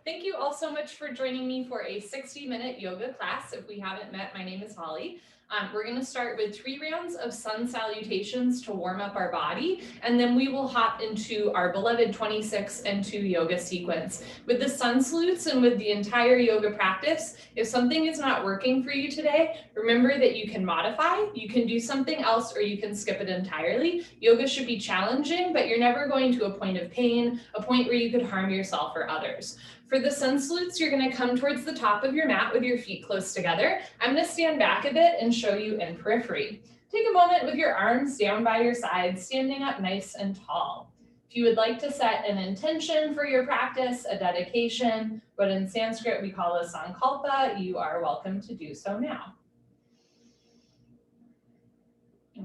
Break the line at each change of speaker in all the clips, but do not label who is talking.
Thank you all so much for joining me for a 60-minute yoga class. If we haven't met, my name is Holly. We're going to start with 3 rounds of sun salutations to warm up our body, and then we will hop into our beloved 26 and 2 yoga sequence. With the sun salutes and with the entire yoga practice, if something is not working for you today, remember that you can modify, you can do something else, or you can skip it entirely. Yoga should be challenging, but you're never going to a point of pain, a point where you could harm yourself or others. For the sun salutes, you're going to come towards the top of your mat with your feet close together. I'm going to stand back a bit and show you in periphery. Take a moment with your arms down by your sides, standing up nice and tall. If you would like to set an intention for your practice, a dedication, what in Sanskrit we call a sankalpa, you are welcome to do so now.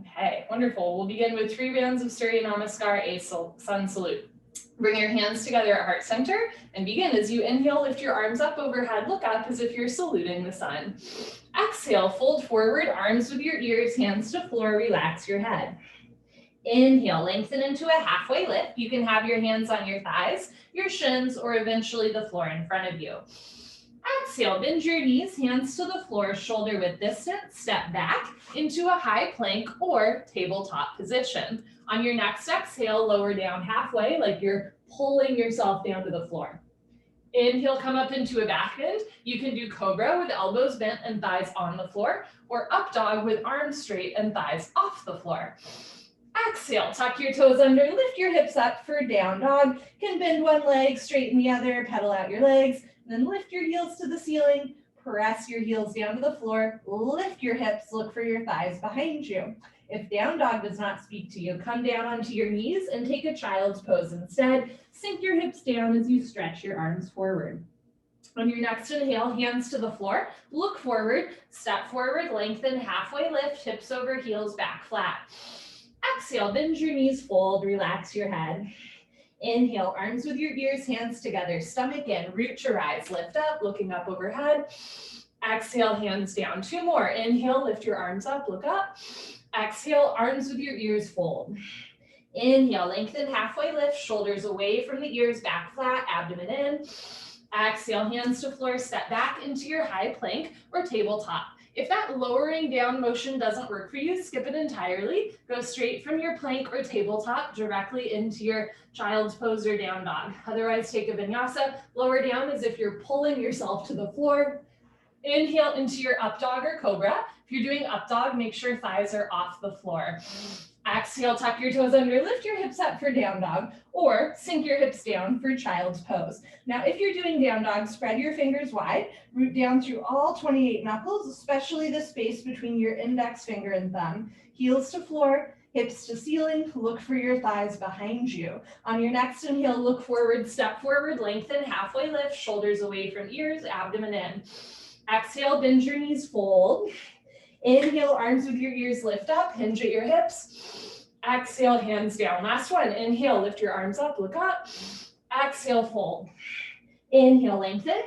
Okay, wonderful. We'll begin with 3 rounds of Surya Namaskar, a sun salute. Bring your hands together at heart center and begin. As you inhale, lift your arms up overhead, look up as if you're saluting the sun. Exhale, fold forward, arms with your ears, hands to floor, relax your head. Inhale, lengthen into a halfway lift. You can have your hands on your thighs, your shins, or eventually the floor in front of you. Exhale, bend your knees, hands to the floor, shoulder width distance, step back into a high plank or tabletop position. On your next exhale, lower down halfway like you're pulling yourself down to the floor. Inhale, come up into a back bend. You can do Cobra with elbows bent and thighs on the floor, or Up Dog with arms straight and thighs off the floor. Exhale, tuck your toes under, lift your hips up for Down Dog. You can bend one leg, straighten the other, pedal out your legs, then lift your heels to the ceiling, press your heels down to the floor, lift your hips, look for your thighs behind you. If Down Dog does not speak to you, come down onto your knees and take a child's pose instead. Sink your hips down as you stretch your arms forward. On your next inhale, hands to the floor, look forward, step forward, lengthen, halfway lift, hips over heels, back flat. Exhale, bend your knees, fold, relax your head. Inhale, arms with your ears, hands together, stomach in, root to rise, lift up, looking up overhead. Exhale, hands down. 2 more. Inhale, lift your arms up, look up. Exhale, arms with your ears, fold. Inhale, lengthen, halfway lift, shoulders away from the ears, back flat, abdomen in. Exhale, hands to floor, step back into your high plank or tabletop. If that lowering down motion doesn't work for you, skip it entirely. Go straight from your plank or tabletop directly into your child's pose or Down Dog. Otherwise, take a vinyasa, lower down as if you're pulling yourself to the floor. Inhale into your Up Dog or Cobra. If you're doing Up Dog, make sure thighs are off the floor. Exhale, tuck your toes under, lift your hips up for Down Dog, or sink your hips down for Child's Pose. Now, if you're doing Down Dog, spread your fingers wide, root down through all 28 knuckles, especially the space between your index finger and thumb. Heels to floor, hips to ceiling, look for your thighs behind you. On your next inhale, look forward, step forward, lengthen, halfway lift, shoulders away from ears, abdomen in. Exhale, bend your knees, fold. Inhale, arms with your ears, lift up, hinge at your hips. Exhale, hands down. Last one. Inhale, lift your arms up, look up. Exhale, fold. Inhale, lengthen.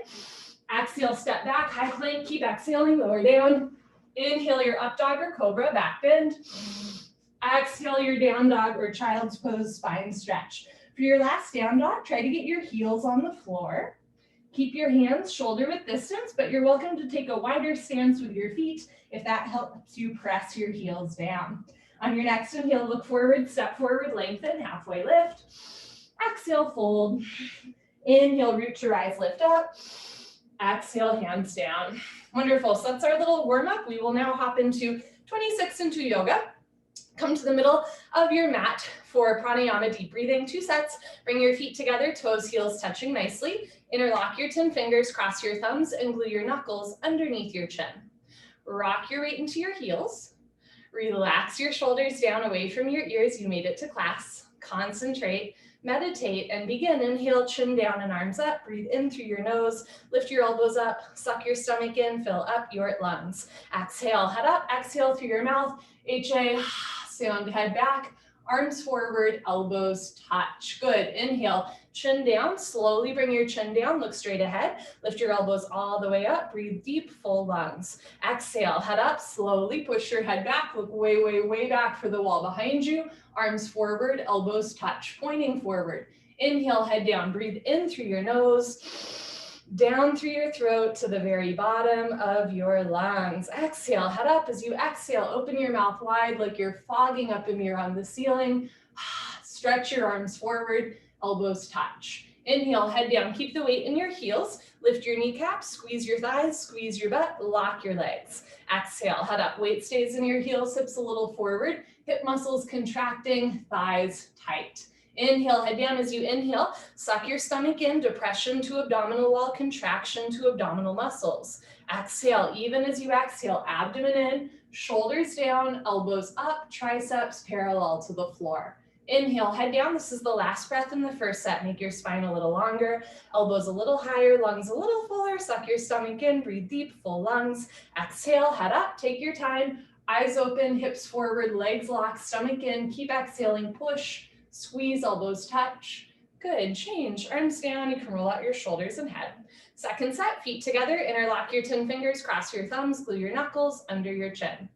Exhale, step back, high plank, keep exhaling, lower down. Inhale your Up Dog or Cobra, back bend. Exhale your Down Dog or Child's Pose, spine stretch. For your last Down Dog, try to get your heels on the floor. Keep your hands shoulder width distance, but you're welcome to take a wider stance with your feet if that helps you press your heels down. On your next inhale, look forward, step forward, lengthen, halfway lift. Exhale, fold. Inhale, root to rise, lift up. Exhale, hands down. Wonderful. So that's our little warm up. We will now hop into 26 and 2 yoga. Come to the middle of your mat for pranayama, deep breathing, 2 sets. Bring your feet together, toes, heels touching nicely. Interlock your 10 fingers, cross your thumbs, and glue your knuckles underneath your chin. Rock your weight into your heels. Relax your shoulders down away from your ears. You made it to class. Concentrate, meditate, and begin. Inhale, chin down and arms up. Breathe in through your nose. Lift your elbows up. Suck your stomach in. Fill up your lungs. Exhale, head up. Exhale through your mouth. HA, sound head back. Arms forward, elbows touch. Good. Inhale, chin down. Slowly bring your chin down. Look straight ahead. Lift your elbows all the way up. Breathe deep, full lungs. Exhale, head up. Slowly push your head back. Look way, way, way back for the wall behind you. Arms forward, elbows touch, pointing forward. Inhale, head down. Breathe in through your nose. Down through your throat to the very bottom of your lungs. Exhale, head up. As you exhale, open your mouth wide like you're fogging up a mirror on the ceiling. Stretch your arms forward, elbows touch. Inhale, head down. Keep the weight in your heels. Lift your kneecaps, squeeze your thighs, squeeze your butt, lock your legs. Exhale, head up. Weight stays in your heels, hips a little forward, hip muscles contracting, thighs tight. Inhale, head down. As you inhale, suck your stomach in, depression to abdominal wall, contraction to abdominal muscles. Exhale, even as you exhale, abdomen in, shoulders down, elbows up, triceps parallel to the floor. Inhale, head down. This is the last breath in the first set. Make your spine a little longer, elbows a little higher, lungs a little fuller. Suck your stomach in, breathe deep, full lungs. Exhale, head up, take your time. Eyes open, hips forward, legs locked, stomach in. Keep exhaling, push, squeeze, elbows touch. Good, change, arms down. You can roll out your shoulders and head. Second set, feet together, interlock your 10 fingers, cross your thumbs, glue your knuckles under your chin.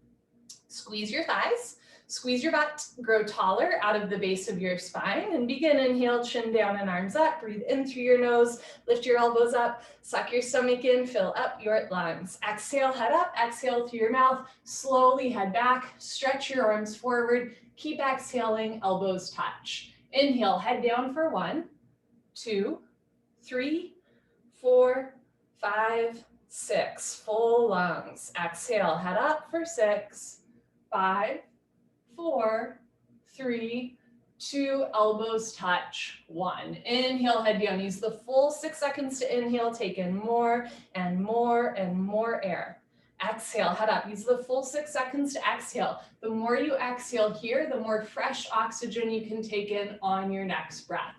Squeeze your thighs. Squeeze your butt, grow taller out of the base of your spine, and begin. Inhale, chin down and arms up. Breathe in through your nose, lift your elbows up, suck your stomach in, fill up your lungs. Exhale, head up, exhale through your mouth, slowly head back, stretch your arms forward, keep exhaling, elbows touch. Inhale, head down for 1, 2, 3, 4, 5, 6, full lungs. Exhale, head up for 6, 5, 4, 3, 2, elbows touch, 1. Inhale, head down. Use the full 6 seconds to inhale. Take in more and more and more air. Exhale, head up. Use the full 6 seconds to exhale. The more you exhale here, the more fresh oxygen you can take in on your next breath.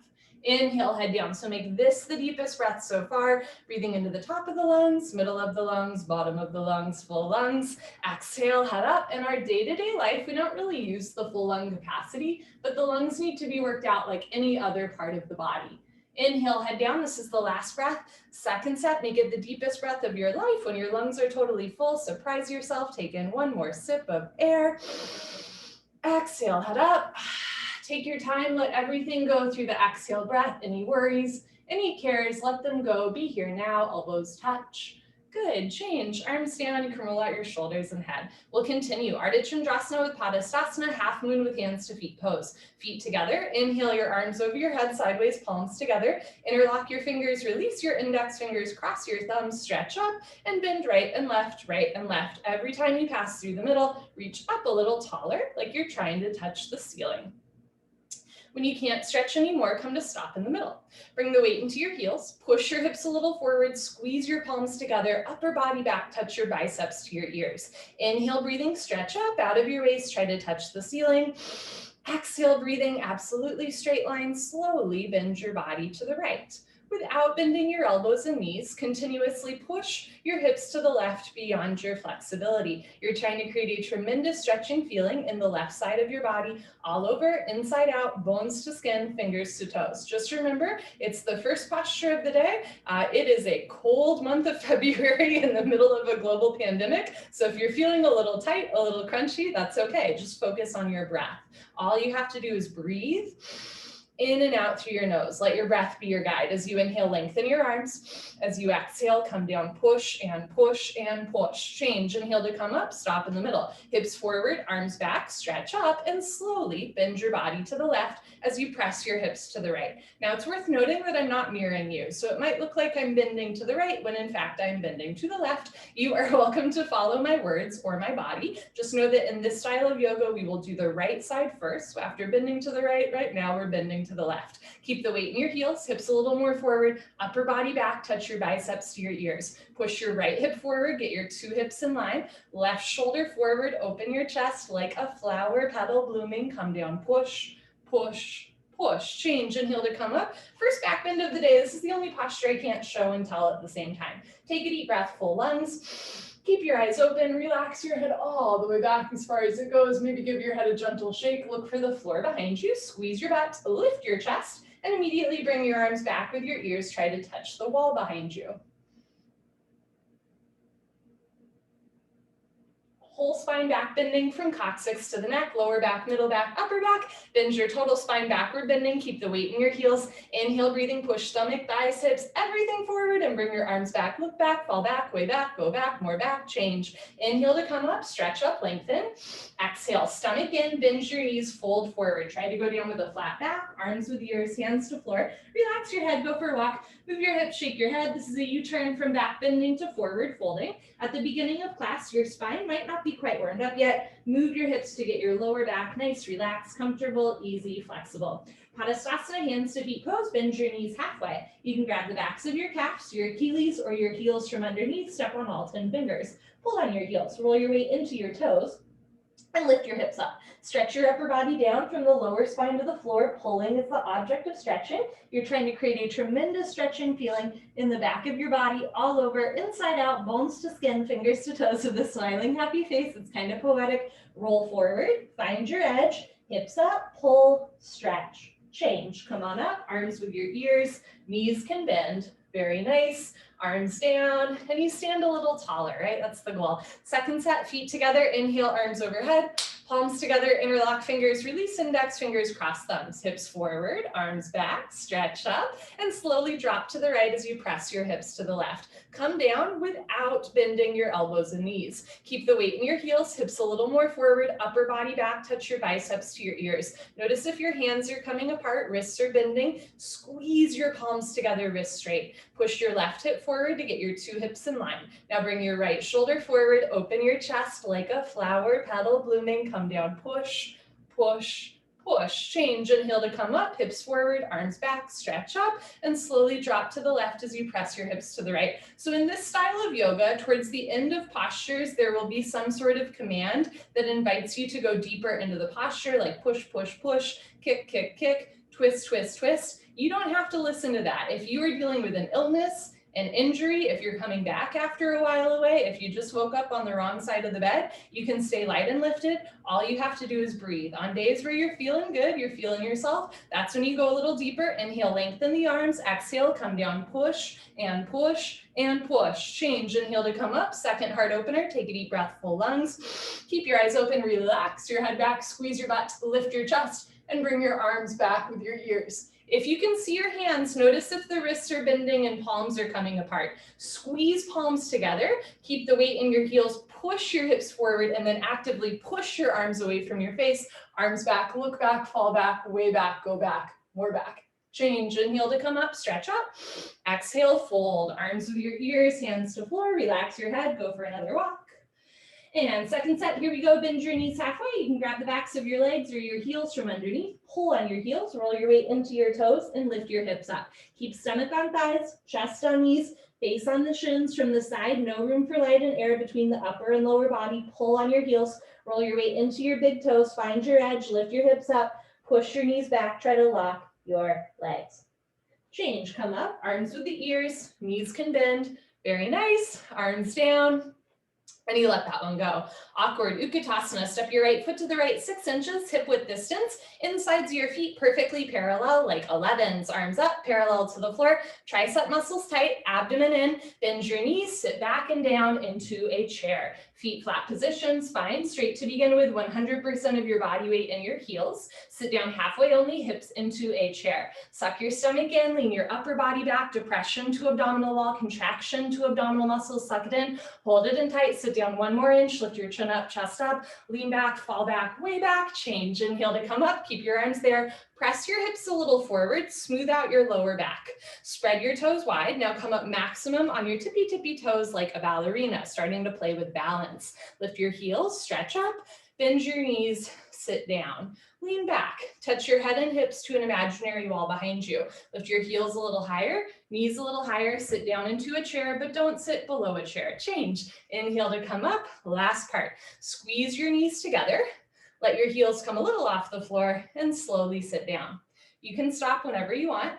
Inhale, head down. So make this the deepest breath so far. Breathing into the top of the lungs, middle of the lungs, bottom of the lungs, full lungs. Exhale, head up. In our day-to-day life, we don't really use the full lung capacity, but the lungs need to be worked out like any other part of the body. Inhale, head down. This is the last breath. Second set, make it the deepest breath of your life. When your lungs are totally full, surprise yourself. Take in one more sip of air. Exhale, head up. Take your time, let everything go through the exhale breath. Any worries, any cares, let them go. Be here now, elbows touch. Good, change, arms down, you can roll out your shoulders and head. We'll continue, Ardha Chandrasana with Padasana, half moon with hands to feet pose. Feet together, inhale your arms over your head, sideways, palms together. Interlock your fingers, release your index fingers, cross your thumbs, stretch up, and bend right and left, right and left. Every time you pass through the middle, reach up a little taller, like you're trying to touch the ceiling. When you can't stretch anymore, come to stop in the middle. Bring the weight into your heels, push your hips a little forward, squeeze your palms together, upper body back, touch your biceps to your ears. Inhale, breathing, stretch up out of your waist, try to touch the ceiling. Exhale, breathing, absolutely straight line, slowly bend your body to the right. Without bending your elbows and knees, continuously push your hips to the left beyond your flexibility. You're trying to create a tremendous stretching feeling in the left side of your body, all over, inside out, bones to skin, fingers to toes. Just remember, it's the first posture of the day. It is a cold month of February in the middle of a global pandemic. So if you're feeling a little tight, a little crunchy, that's okay. Just focus on your breath. All you have to do is breathe in and out through your nose. Let your breath be your guide. As you inhale, lengthen your arms. As you exhale, come down, push and push and push. Change, inhale to come up, stop in the middle. Hips forward, arms back, stretch up, and slowly bend your body to the left as you press your hips to the right. Now it's worth noting that I'm not mirroring you, so it might look like I'm bending to the right when in fact I'm bending to the left. You are welcome to follow my words or my body. Just know that in this style of yoga, we will do the right side first. So after bending to the right now we're bending to the left. Keep the weight in your heels, hips a little more forward, upper body back, touch your biceps to your ears. Push your right hip forward, get your 2 hips in line, left shoulder forward, open your chest like a flower petal blooming, come down, push, push, push. Change, inhale to come up. First back bend of the day. This is the only posture I can't show and tell at the same time. Take a deep breath, full lungs. Keep your eyes open, relax your head all the way back as far as it goes. Maybe give your head a gentle shake, look for the floor behind you, squeeze your butt, lift your chest, and immediately bring your arms back with your ears, try to touch the wall behind you. Whole spine back bending from coccyx to the neck, lower back, middle back, upper back. Bend your total spine backward bending. Keep the weight in your heels. Inhale, breathing, push stomach, thighs, hips, everything forward and bring your arms back. Look back, fall back, way back, go back, more back, change. Inhale to come up, stretch up, lengthen. Exhale, stomach in, bend your knees, fold forward. Try to go down with a flat back, arms with ears, hands to floor. Relax your head, go for a walk. Move your hips, shake your head. This is a U-turn from back bending to forward folding. At the beginning of class, your spine might not be quite warmed up yet. Move your hips to get your lower back nice, relaxed, comfortable, easy, flexible. Padasana, hands to feet pose, bend your knees halfway. You can grab the backs of your calves, your Achilles, or your heels from underneath. Step on all 10 fingers. Pull on your heels, roll your weight into your toes, and lift your hips up. Stretch your upper body down from the lower spine to the floor. Pulling is the object of stretching. You're trying to create a tremendous stretching feeling in the back of your body, all over, inside out, bones to skin, fingers to toes with a smiling, happy face. It's kind of poetic. Roll forward, find your edge, hips up, pull, stretch, change. Come on up, arms with your ears, knees can bend. Very nice. Arms down, and you stand a little taller, right? That's the goal. Second set, feet together, inhale, arms overhead, palms together, interlock fingers, release index fingers, cross thumbs, hips forward, arms back, stretch up, and slowly drop to the right as you press your hips to the left. Come down without bending your elbows and knees. Keep the weight in your heels, hips a little more forward, upper body back, touch your biceps to your ears. Notice if your hands are coming apart, wrists are bending, squeeze your palms together, wrists straight. Push your left hip forward to get your two hips in line. Now bring your right shoulder forward, open your chest like a flower petal blooming, come down, push, push, push. Change, inhale to come up, hips forward, arms back, stretch up, and slowly drop to the left as you press your hips to the right. So in this style of yoga, towards the end of postures, there will be some sort of command that invites you to go deeper into the posture, like push, push, push, kick, kick, kick, twist, twist, twist. You don't have to listen to that. If you are dealing with an illness, an injury, if you're coming back after a while away, if you just woke up on the wrong side of the bed, you can stay light and lifted. All you have to do is breathe. On days where you're feeling good, you're feeling yourself, that's when you go a little deeper. Inhale, lengthen the arms. Exhale, come down, push and push and push. Change, inhale to come up. Second heart opener, take a deep breath, full lungs. Keep your eyes open, relax your head back, squeeze your butt, lift your chest, and bring your arms back with your ears. If you can see your hands, notice if the wrists are bending and palms are coming apart. Squeeze palms together, keep the weight in your heels, push your hips forward, and then actively push your arms away from your face. Arms back, look back, fall back, way back, go back, more back. Change, inhale to come up, stretch up. Exhale, fold, arms with your ears, hands to floor, relax your head, go for another walk. And second set, here we go, bend your knees halfway. You can grab the backs of your legs or your heels from underneath, pull on your heels, roll your weight into your toes, and lift your hips up. Keep stomach on thighs, chest on knees, face on the shins from the side, no room for light and air between the upper and lower body. Pull on your heels, roll your weight into your big toes, find your edge, lift your hips up, push your knees back, try to lock your legs. Change, come up, arms with the ears, knees can bend. Very nice, arms down. And you let that one go. Awkward Utkatasana, step your right foot to the right 6 inches, hip width distance, insides of your feet perfectly parallel, like 11s, arms up, parallel to the floor, tricep muscles tight, abdomen in, bend your knees, sit back and down into a chair. Feet flat position, spine straight to begin with, 100% of your body weight in your heels. Sit down halfway only, hips into a chair. Suck your stomach in, lean your upper body back, depression to abdominal wall, contraction to abdominal muscles, suck it in, hold it in tight, sit down 1 more inch, lift your chin up, chest up, lean back, fall back, way back, change, inhale to come up, keep your arms there, press your hips a little forward, smooth out your lower back, spread your toes wide, now come up maximum on your tippy toes like a ballerina, starting to play with balance. Lift your heels, stretch up, bend your knees, sit down. Lean back, touch your head and hips to an imaginary wall behind you. Lift your heels a little higher, knees a little higher, sit down into a chair, but don't sit below a chair. Change, inhale to come up, last part. Squeeze your knees together, let your heels come a little off the floor and slowly sit down. You can stop whenever you want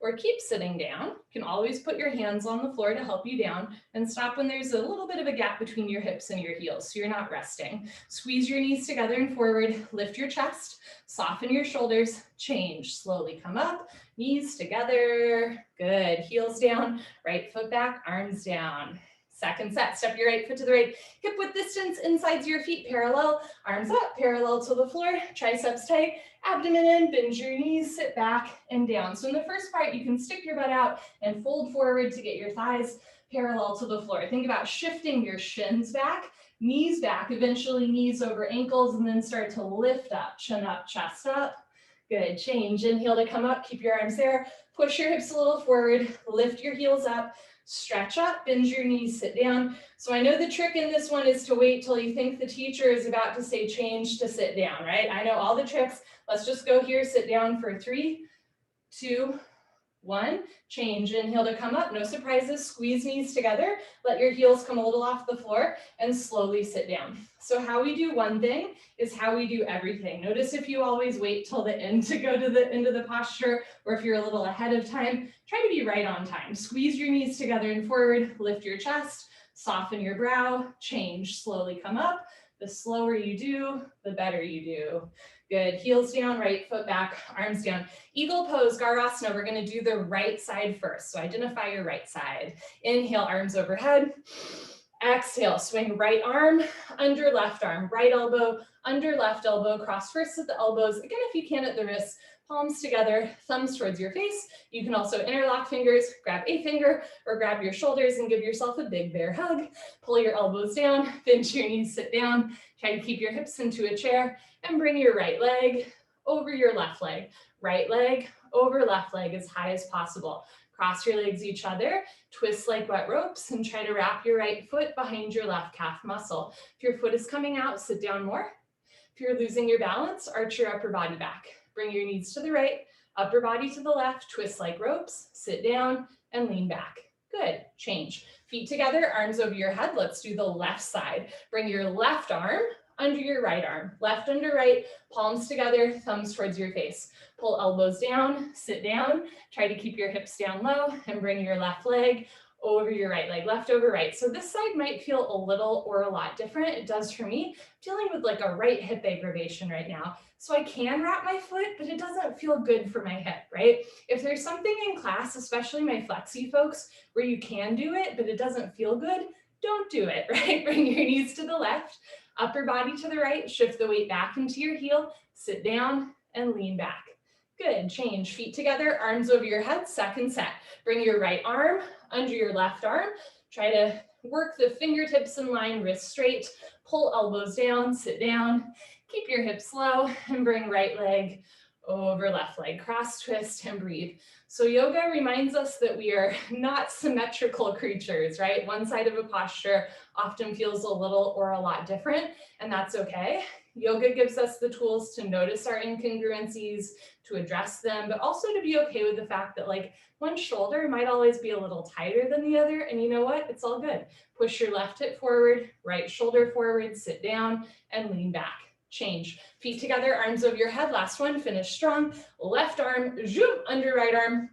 or keep sitting down. You can always put your hands on the floor to help you down and stop when there's a little bit of a gap between your hips and your heels, so you're not resting. Squeeze your knees together and forward, lift your chest, soften your shoulders, change, slowly come up, knees together, good, heels down, right foot back, arms down. Second set, step your right foot to the right, hip width distance, insides your feet parallel, arms up, parallel to the floor, triceps tight, abdomen in, bend your knees, sit back and down. So in the first part, you can stick your butt out and fold forward to get your thighs parallel to the floor. Think about shifting your shins back, knees back, eventually knees over ankles, and then start to lift up, chin up, chest up. Good, change, inhale to come up, keep your arms there, push your hips a little forward, lift your heels up, stretch up, bend your knees, sit down. So I know the trick in this one is to wait till you think the teacher is about to say change to sit down, right? I know all the tricks. Let's just go here, sit down for 3, 2, 1, change, inhale to come up, no surprises, squeeze knees together, let your heels come a little off the floor and slowly sit down. So how we do one thing is how we do everything. Notice if you always wait till the end to go to the end of the posture, or if you're a little ahead of time, try to be right on time. Squeeze your knees together and forward, lift your chest, soften your brow, change, slowly come up. The slower you do, the better you do. Good, heels down, right foot back, arms down. Eagle pose, Garasana, we're gonna do the right side first. So identify your right side. Inhale, arms overhead. Exhale, swing right arm, under left arm, right elbow, under left elbow, cross first at the elbows. Again, if you can at the wrists, palms together, thumbs towards your face. You can also interlock fingers, grab a finger, or grab your shoulders and give yourself a big bear hug. Pull your elbows down, bend your knees, sit down. Try to keep your hips into a chair and bring your right leg over your left leg. Right leg over left leg as high as possible. Cross your legs each other, twist like wet ropes, and try to wrap your right foot behind your left calf muscle. If your foot is coming out, sit down more. If you're losing your balance, arch your upper body back. Bring your knees to the right, upper body to the left, twist like ropes, sit down, and lean back. Good, change. Feet together, arms over your head. Let's do the left side. Bring your left arm under your right arm. Left under right, palms together, thumbs towards your face. Pull elbows down, sit down. Try to keep your hips down low and bring your left leg over your right leg, left over right. So this side might feel a little or a lot different. It does for me. I'm dealing with like a right hip aggravation right now. So I can wrap my foot, but it doesn't feel good for my hip, right? If there's something in class, especially my flexi folks, where you can do it, but it doesn't feel good, don't do it, right? Bring your knees to the left, upper body to the right, shift the weight back into your heel, sit down and lean back. Good, change, feet together, arms over your head, second set. Bring your right arm under your left arm. Try to work the fingertips in line, wrists straight, pull elbows down, sit down, keep your hips low and bring right leg over left leg, cross twist and breathe. So yoga reminds us that we are not symmetrical creatures, right? One side of a posture often feels a little or a lot different, and that's okay. Yoga gives us the tools to notice our incongruencies, to address them, but also to be okay with the fact that like one shoulder might always be a little tighter than the other, and you know what? It's all good. Push your left hip forward, right shoulder forward, sit down and lean back. Change. Feet together, arms over your head. Last one, finish strong. Left arm, zoom, under right arm,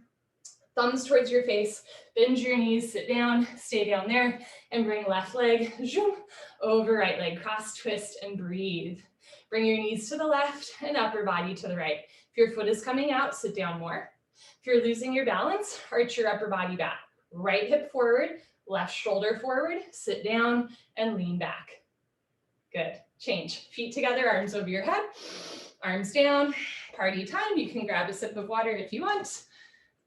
thumbs towards your face, bend your knees, sit down, stay down there, and bring left leg, zoom, over right leg, cross twist and breathe. Bring your knees to the left and upper body to the right. If your foot is coming out, sit down more. If you're losing your balance, arch your upper body back. Right hip forward, left shoulder forward, sit down and lean back. Good. Change. Feet together, arms over your head, arms down. Party time. You can grab a sip of water if you want.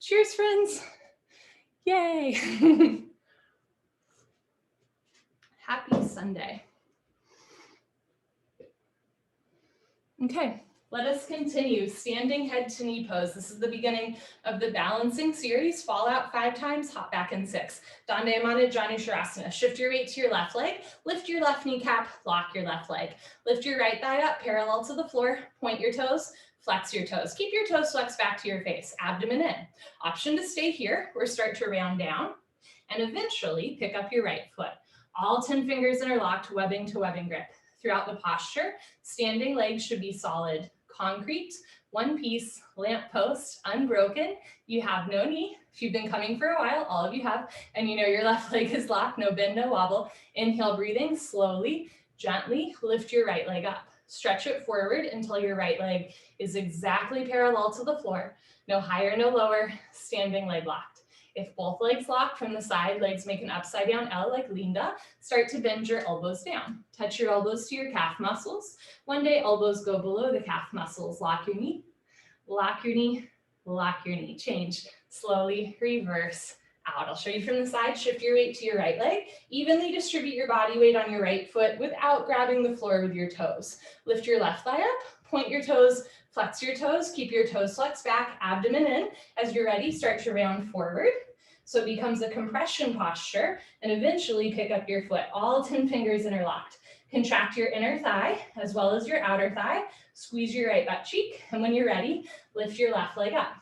Cheers, friends. Yay. Happy Sunday. Okay, let us continue. Standing head to knee pose. This is the beginning of the balancing series. Fall out 5 times, hop back in 6. Dandayamana Janu Sharasana. Shift your weight to your left leg. Lift your left kneecap, lock your left leg. Lift your right thigh up, parallel to the floor. Point your toes, flex your toes. Keep your toes flexed back to your face, abdomen in. Option to stay here or start to round down and eventually pick up your right foot. All 10 fingers interlocked, webbing to webbing grip. Throughout the posture, standing legs should be solid, concrete, one piece, lamp post, unbroken. You have no knee. If you've been coming for a while, all of you have, and you know your left leg is locked, no bend, no wobble. Inhale, breathing, slowly, gently lift your right leg up. Stretch it forward until your right leg is exactly parallel to the floor. No higher, no lower, standing leg locked. If both legs lock from the side, legs make an upside down L like Linda. Start to bend your elbows down. Touch your elbows to your calf muscles. One day, elbows go below the calf muscles. Lock your knee, lock your knee, lock your knee. Change. Slowly reverse out. I'll show you from the side. Shift your weight to your right leg. Evenly distribute your body weight on your right foot without grabbing the floor with your toes. Lift your left thigh up, point your toes, flex your toes, keep your toes flexed back, abdomen in. As you're ready, start to round forward. So it becomes a compression posture, and eventually pick up your foot, all 10 fingers interlocked. Contract your inner thigh as well as your outer thigh. Squeeze your right butt cheek, and when you're ready, lift your left leg up.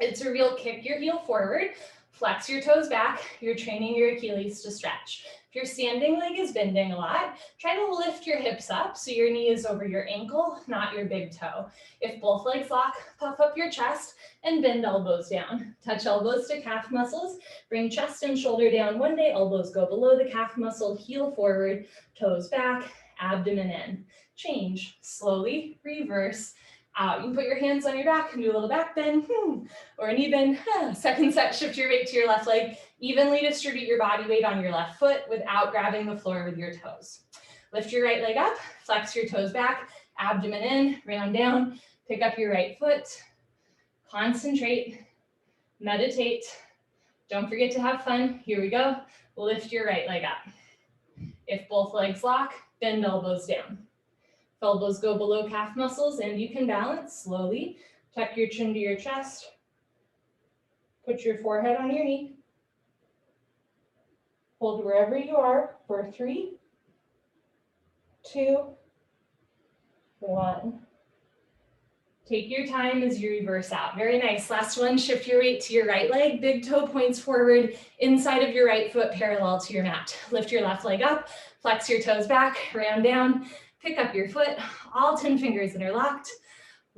It's a real kick your heel forward, flex your toes back. You're training your Achilles to stretch. If your standing leg is bending a lot, try to lift your hips up so your knee is over your ankle, not your big toe. If both legs lock, puff up your chest and bend elbows down. Touch elbows to calf muscles, bring chest and shoulder down. One day, elbows go below the calf muscle, heel forward, toes back, abdomen in. Change, slowly reverse out. You can put your hands on your back and do a little back bend, or a knee bend. Second set, shift your weight to your left leg. Evenly distribute your body weight on your left foot without grabbing the floor with your toes. Lift your right leg up, flex your toes back, abdomen in, round down, pick up your right foot, concentrate, meditate. Don't forget to have fun. Here we go. Lift your right leg up. If both legs lock, bend elbows down. If elbows go below calf muscles and you can balance, slowly tuck your chin to your chest. Put your forehead on your knee. Hold wherever you are for 3, 2, 1. Take your time as you reverse out. Very nice. Last one, shift your weight to your right leg. Big toe points forward, inside of your right foot parallel to your mat. Lift your left leg up, flex your toes back, round down, pick up your foot, all 10 fingers interlocked.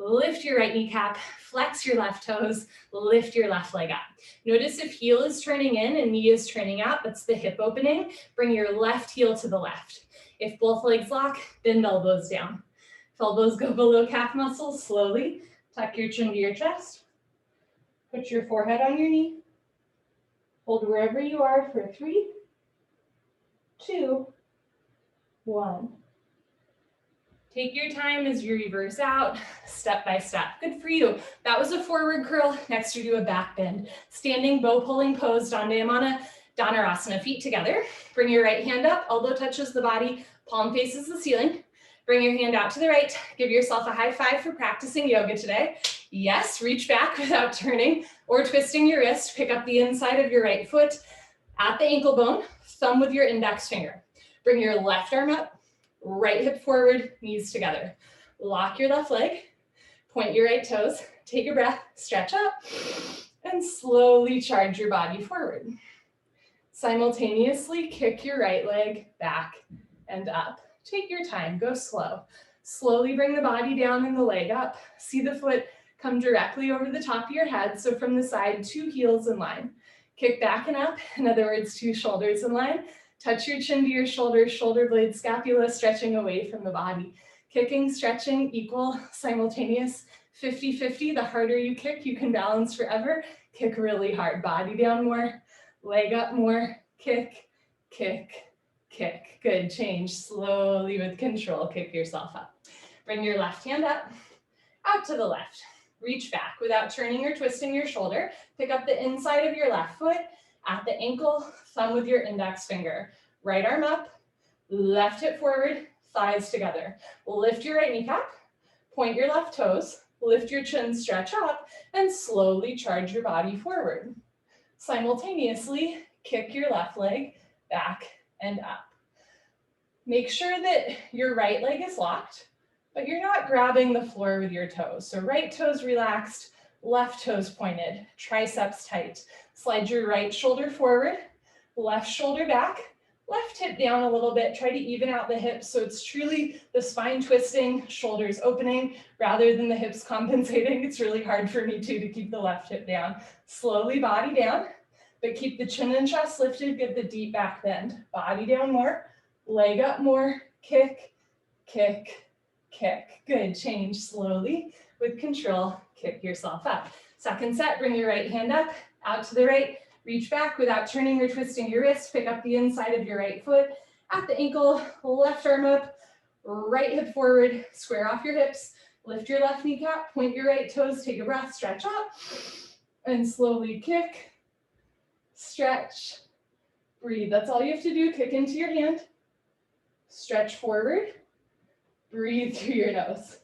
Lift your right kneecap, flex your left toes, lift your left leg up. Notice if heel is turning in and knee is turning out, that's the hip opening. Bring your left heel to the left. If both legs lock, bend elbows down. If elbows go below calf muscles, slowly tuck your chin to your chest. Put your forehead on your knee. Hold wherever you are for 3, 2, 1. Take your time as you reverse out, step by step. Good for you. That was a forward curl. Next, you do a back bend. Standing bow pulling pose, Dhanurasana, feet together. Bring your right hand up, elbow touches the body, palm faces the ceiling. Bring your hand out to the right. Give yourself a high five for practicing yoga today. Yes, reach back without turning or twisting your wrist. Pick up the inside of your right foot at the ankle bone, thumb with your index finger. Bring your left arm up. Right hip forward, knees together. Lock your left leg, point your right toes, take a breath, stretch up, and slowly charge your body forward. Simultaneously kick your right leg back and up. Take your time, go slow. Slowly bring the body down and the leg up. See the foot come directly over the top of your head. So from the side, 2 heels in line. Kick back and up, in other words, 2 shoulders in line. Touch your chin to your shoulders, shoulder blade, scapula stretching away from the body. Kicking, stretching, equal, simultaneous, 50-50. The harder you kick, you can balance forever. Kick really hard, body down more, leg up more, kick, kick, kick. Good, change slowly with control, kick yourself up. Bring your left hand up, out to the left. Reach back without turning or twisting your shoulder. Pick up the inside of your left foot, at the ankle, thumb with your index finger. Right arm up, left hip forward, thighs together. Lift your right kneecap, point your left toes, lift your chin, stretch up, and slowly charge your body forward. Simultaneously, kick your left leg back and up. Make sure that your right leg is locked, but you're not grabbing the floor with your toes. So right toes relaxed, left toes pointed, triceps tight. Slide your right shoulder forward, left shoulder back, left hip down a little bit. Try to even out the hips so it's truly the spine twisting, shoulders opening, rather than the hips compensating. It's really hard for me too to keep the left hip down. Slowly body down, but keep the chin and chest lifted. Get the deep back bend. Body down more, leg up more, kick, kick, kick. Good, change slowly with control, kick yourself up. Second set, bring your right hand up, Out to the right, reach back without turning or twisting your wrist. Pick up the inside of your right foot at the ankle, left arm up, right hip forward, square off your hips, lift your left kneecap, point your right toes, take a breath, stretch up, and slowly kick, stretch, breathe. That's all you have to do. Kick into your hand, stretch forward, breathe through your nose.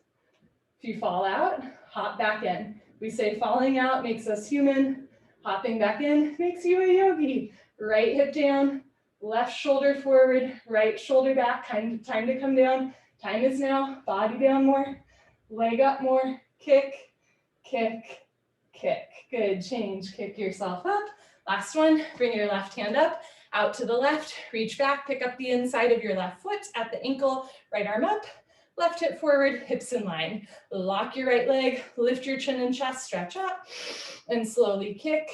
If you fall out, hop back in. We say falling out makes us human. Hopping back in makes you a yogi. Right hip down, left shoulder forward, right shoulder back. Time to come down. Time is now. Body down more, leg up more. Kick, kick, kick. Good, change. Kick yourself up. Last one, bring your left hand up, out to the left. Reach back, pick up the inside of your left foot at the ankle. Right arm up, left hip forward, hips in line. Lock your right leg, lift your chin and chest, stretch up, and slowly kick,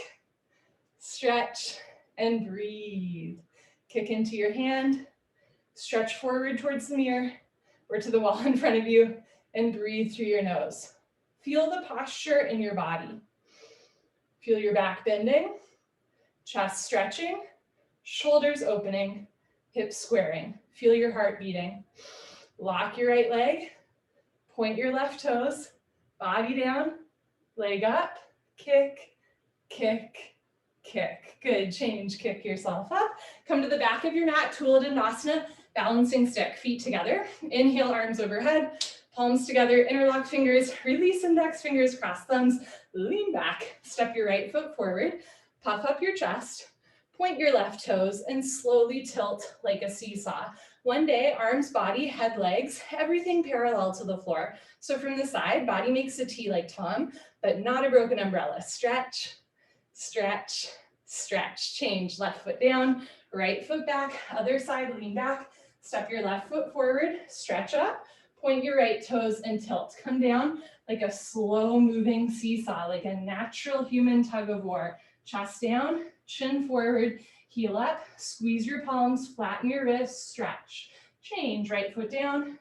stretch, and breathe. Kick into your hand, stretch forward towards the mirror or to the wall in front of you, and breathe through your nose. Feel the posture in your body. Feel your back bending, chest stretching, shoulders opening, hips squaring. Feel your heart beating. Lock your right leg, point your left toes, body down, leg up, kick, kick, kick. Good, change, kick yourself up. Come to the back of your mat, Tula Dandasana, balancing stick, feet together. Inhale, arms overhead, palms together, interlock fingers, release index fingers, cross thumbs, lean back, step your right foot forward, puff up your chest, point your left toes, and slowly tilt like a seesaw. One day, arms, body, head, legs, everything parallel to the floor. So from the side, body makes a T like Tom, but not a broken umbrella. Stretch, stretch, stretch. Change, left foot down, right foot back, other side, lean back, step your left foot forward, stretch up, point your right toes and tilt. Come down like a slow moving seesaw, like a natural human tug of war. Chest down, chin forward, heel up, squeeze your palms, flatten your wrists, stretch. Change, right foot down,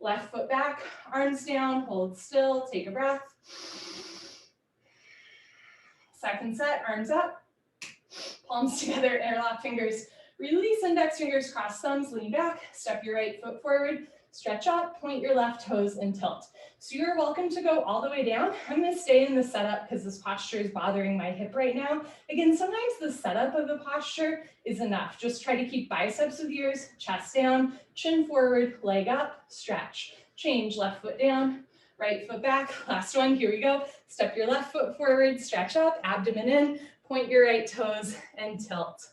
left foot back, arms down, hold still, take a breath. Second set, arms up, palms together, interlock fingers, release index fingers, cross thumbs, lean back, step your right foot forward, stretch up, point your left toes and tilt. So you're welcome to go all the way down. I'm gonna stay in the setup because this posture is bothering my hip right now. Again, sometimes the setup of the posture is enough. Just try to keep biceps with ears, chest down, chin forward, leg up, stretch. Change, left foot down, right foot back. Last one, here we go. Step your left foot forward, stretch up, abdomen in, point your right toes and tilt.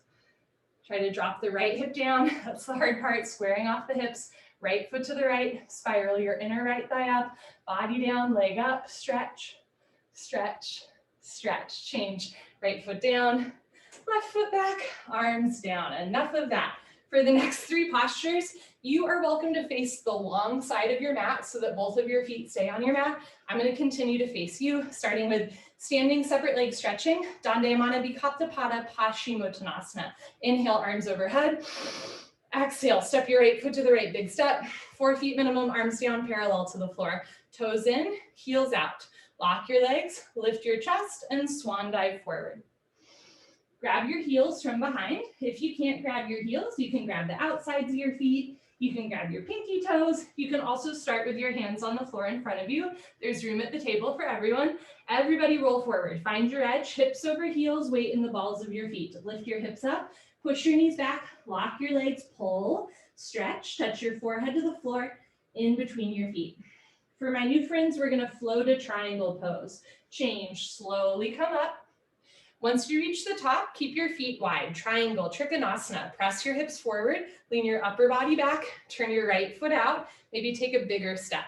Try to drop the right hip down. That's the hard part, squaring off the hips. Right foot to the right, spiral your inner right thigh up, body down, leg up, stretch, stretch, stretch. Change, right foot down, left foot back, arms down. Enough of that. For the next 3 postures, you are welcome to face the long side of your mat so that both of your feet stay on your mat. I'm going to continue to face you, starting with standing separate leg stretching, Dandayamana Vikaptapada Paschimottanasana. Inhale, arms overhead. Exhale, step your right foot to the right, big step. 4 feet minimum, arms down, parallel to the floor. Toes in, heels out. Lock your legs, lift your chest, and swan dive forward. Grab your heels from behind. If you can't grab your heels, you can grab the outsides of your feet. You can grab your pinky toes. You can also start with your hands on the floor in front of you. There's room at the table for everyone. Everybody roll forward. Find your edge, hips over heels, weight in the balls of your feet. Lift your hips up. Push your knees back, lock your legs, pull, stretch, touch your forehead to the floor, in between your feet. For my new friends, we're gonna flow to triangle pose. Change, slowly come up. Once you reach the top, keep your feet wide. Triangle, Trikonasana. Press your hips forward, lean your upper body back, turn your right foot out, maybe take a bigger step.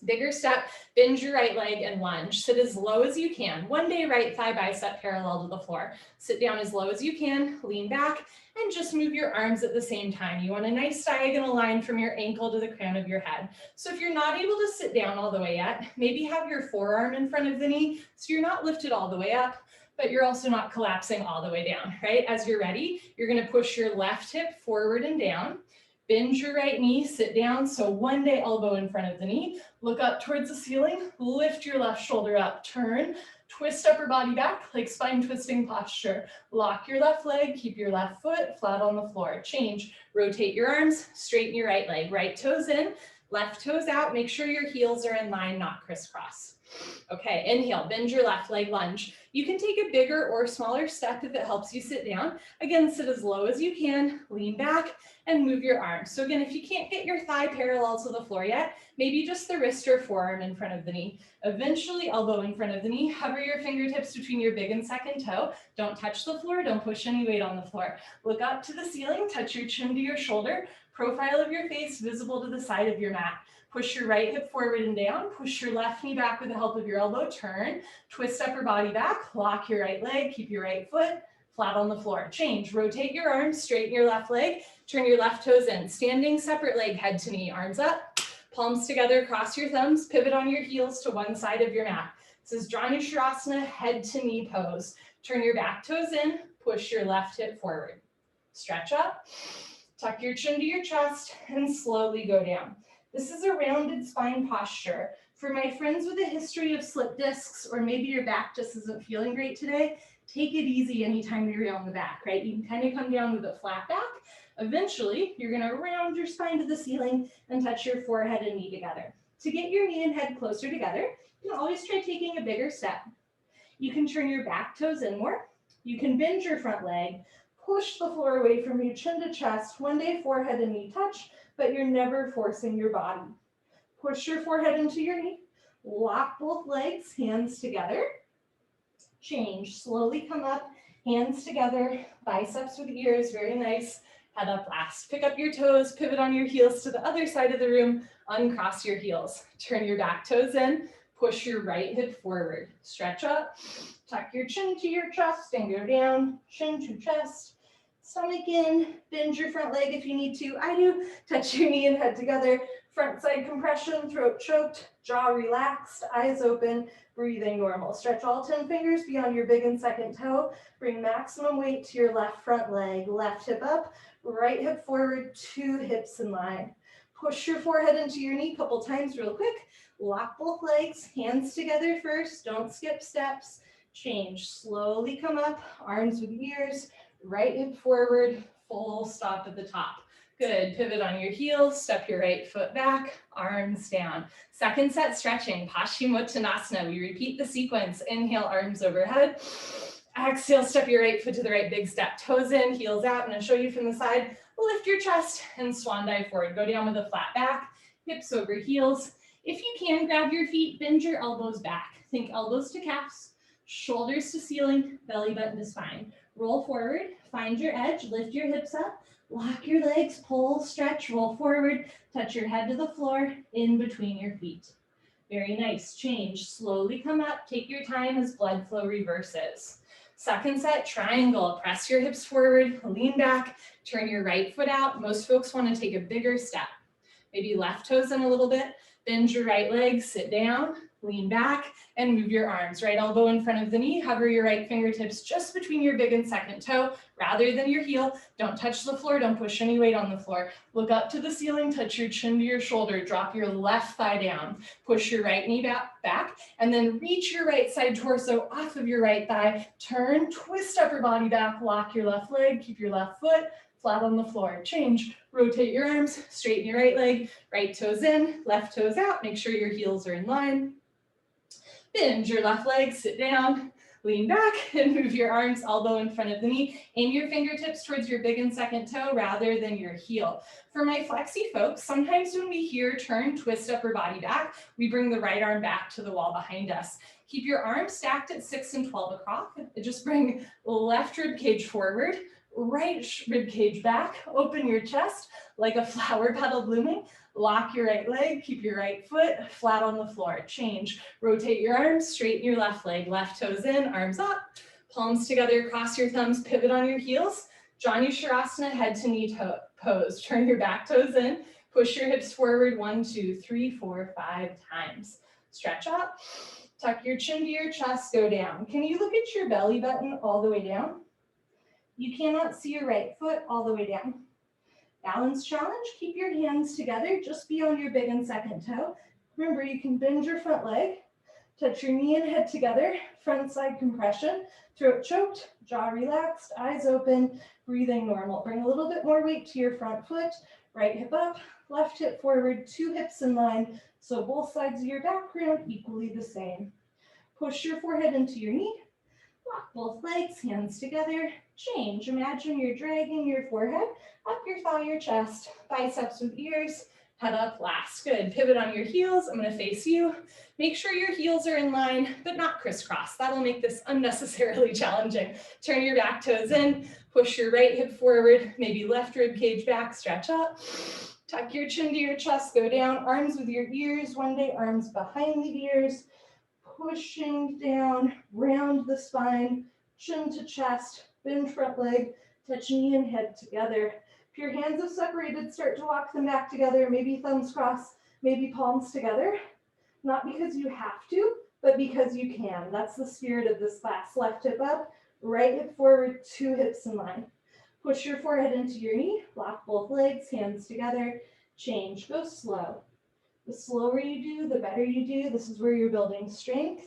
Bigger step, bend your right leg and lunge. Sit as low as you can. One day, right thigh bicep parallel to the floor. Sit down as low as you can, lean back, and just move your arms at the same time. You want a nice diagonal line from your ankle to the crown of your head. So if you're not able to sit down all the way yet, maybe have your forearm in front of the knee so you're not lifted all the way up, but you're also not collapsing all the way down, right? As you're ready, you're gonna push your left hip forward and down. Bend your right knee, sit down. So one day elbow in front of the knee, look up towards the ceiling, lift your left shoulder up, turn, Twist upper body back, like spine twisting posture. Lock your left leg, keep your left foot flat on the floor. Change, rotate your arms, straighten your right leg. Right toes in, left toes out. Make sure your heels are in line, not crisscross. Okay, inhale, bend your left leg, lunge. You can take a bigger or smaller step if it helps you sit down. Again, sit as low as you can, lean back, and move your arms. So again, if you can't get your thigh parallel to the floor yet, maybe just the wrist or forearm in front of the knee. Eventually, elbow in front of the knee. Hover your fingertips between your big and second toe. Don't touch the floor, don't push any weight on the floor. Look up to the ceiling, touch your chin to your shoulder. Profile of your face visible to the side of your mat. Push your right hip forward and down. Push your left knee back with the help of your elbow. Turn, twist upper body back. Lock your right leg, keep your right foot flat on the floor. Change, rotate your arms, straighten your left leg. Turn your left toes in. Standing separate leg, head to knee, arms up. Palms together, cross your thumbs. Pivot on your heels to one side of your mat. This is Dranya Sharasana, head to knee pose. Turn your back toes in. Push your left hip forward. Stretch up. Tuck your chin to your chest and slowly go down. This is a rounded spine posture. For my friends with a history of slip discs, or maybe your back just isn't feeling great today, take it easy anytime you're on the back, right? You can kind of come down with a flat back. Eventually, you're gonna round your spine to the ceiling and touch your forehead and knee together. To get your knee and head closer together, you can always try taking a bigger step. You can turn your back toes in more. You can bend your front leg, push the floor away from you, chin to chest. One day, forehead and knee touch, but you're never forcing your body. Push your forehead into your knee. Lock both legs, hands together. Change, slowly come up, hands together, biceps with ears, very nice. Head up last. Pick up your toes, pivot on your heels to the other side of the room, uncross your heels. Turn your back toes in, push your right hip forward. Stretch up, tuck your chin to your chest and go down, chin to chest. Stomach in, bend your front leg if you need to. I do. Touch your knee and head together. Front side compression, throat choked, jaw relaxed, eyes open, breathing normal. Stretch all 10 fingers beyond your big and second toe. Bring maximum weight to your left front leg. Left hip up, right hip forward, 2 hips in line. Push your forehead into your knee a couple times real quick. Lock both legs, hands together first. Don't skip steps. Change, slowly come up, arms with ears. Right hip forward, full stop at the top. Good, pivot on your heels, step your right foot back, arms down. Second set stretching, Paschimottanasana. We repeat the sequence. Inhale, arms overhead. Exhale, step your right foot to the right big step. Toes in, heels out. I'm gonna show you from the side. Lift your chest and swan dive forward. Go down with a flat back, hips over heels. If you can, grab your feet, bend your elbows back. Think elbows to calves, shoulders to ceiling, belly button to spine. Roll forward, find your edge, lift your hips up, lock your legs, pull, stretch, roll forward, touch your head to the floor, in between your feet. Very nice, change, slowly come up, take your time as blood flow reverses. Second set, triangle, press your hips forward, lean back, turn your right foot out. Most folks want to take a bigger step. Maybe left toes in a little bit, bend your right leg, sit down, lean back, and move your arms. Right elbow in front of the knee, hover your right fingertips just between your big and second toe, rather than your heel. Don't touch the floor, don't push any weight on the floor. Look up to the ceiling, touch your chin to your shoulder, drop your left thigh down, push your right knee back, and then reach your right side torso off of your right thigh, turn, twist upper body back, lock your left leg, keep your left foot flat on the floor. Change, rotate your arms, straighten your right leg, right toes in, left toes out, make sure your heels are in line. Bend your left leg, sit down, lean back, and move your arms elbow in front of the knee. Aim your fingertips towards your big and second toe rather than your heel. For my flexi folks, sometimes when we hear turn, twist upper body back, we bring the right arm back to the wall behind us. Keep your arms stacked at 6 and 12 o'clock. Just bring left rib cage forward, right rib cage back, open your chest like a flower petal blooming. Lock your right leg, keep your right foot flat on the floor. Change, rotate your arms, straighten your left leg, left toes in, arms up, palms together, cross your thumbs, pivot on your heels. Dranya Sharasana, head to knee pose. Turn your back toes in, push your hips forward 1, 2, 3, 4, 5 times. Stretch up, tuck your chin to your chest, go down. Can you look at your belly button all the way down? You cannot see your right foot all the way down. Balance challenge, keep your hands together just beyond your big and second toe. Remember, you can bend your front leg,
Touch your knee and head together, front side compression, throat choked, jaw relaxed, eyes open, breathing normal. Bring a little bit more weight to your front foot, right hip up, left hip forward, 2 hips in line, so both sides of your back round equally the same. Push your forehead into your knee, lock both legs, hands together, change. Imagine you're dragging your forehead up your thigh, your chest, biceps with ears, head up last. Good. Pivot on your heels. I'm going to face you. Make sure your heels are in line, but not crisscross. That'll make this unnecessarily challenging. Turn your back toes in, push your right hip forward, maybe left rib cage back, stretch up. Tuck your chin to your chest, go down, arms with your ears, one day arms behind the ears, pushing down, round the spine, chin to chest, bend front leg, touch knee and head together. If your hands have separated, start to walk them back together, maybe thumbs cross, maybe palms together. Not because you have to, but because you can. That's the spirit of this class. Left hip up, right hip forward, 2 hips in line. Push your forehead into your knee, lock both legs, hands together, change, go slow. The slower you do, the better you do. This is where you're building strength,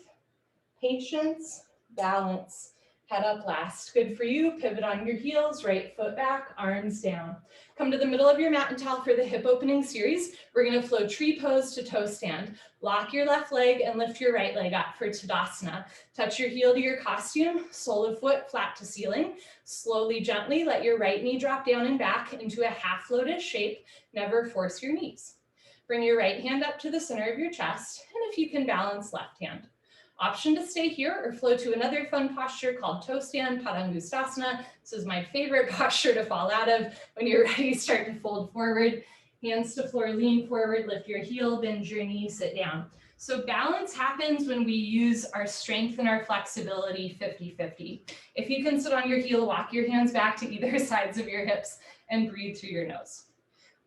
patience, balance. Head up last. Good for you. Pivot on your heels, right foot back, arms down. Come to the middle of your mat and towel for the hip opening series. We're going to flow tree pose to toe stand. Lock your left leg and lift your right leg up for Tadasana. Touch your heel to your costume, sole of foot flat to ceiling. Slowly, gently, let your right knee drop down and back into a half lotus shape. Never force your knees. Bring your right hand up to the center of your chest, and if you can, balance left hand. Option to stay here or flow to another fun posture called toe stand, Padangustasana. This is my favorite posture to fall out of. When you're ready, start to fold forward. Hands to floor, lean forward, lift your heel, bend your knee, sit down. So balance happens when we use our strength and our flexibility 50-50. If you can sit on your heel, walk your hands back to either sides of your hips and breathe through your nose.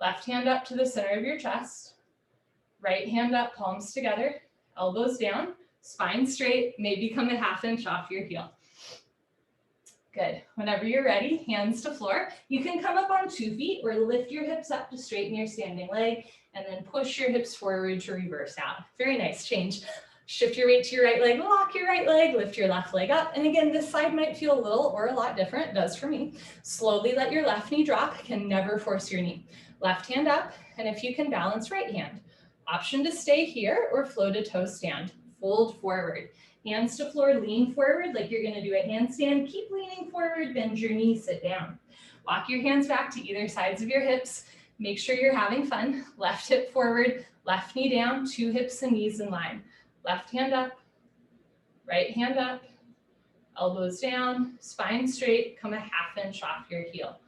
Left hand up to the center of your chest. Right hand up, palms together, elbows down. Spine straight, maybe come a ½ inch off your heel. Good. Whenever you're ready, hands to floor. You can come up on 2 feet or lift your hips up to straighten your standing leg and then push your hips forward to reverse out. Very nice change. Shift your weight to your right leg, lock your right leg, lift your left leg up. And again, this side might feel a little or a lot different, it does for me. Slowly let your left knee drop, can never force your knee. Left hand up, and if you can, balance right hand. Option to stay here or flow to toe stand. Fold forward. Hands to floor, lean forward like you're going to do a handstand. Keep leaning forward, bend your knee, sit down. Walk your hands back to either sides of your hips. Make sure you're having fun. Left hip forward, left knee down, 2 hips and knees in line. Left hand up, right hand up, elbows down, spine straight, come a ½ inch off your heel.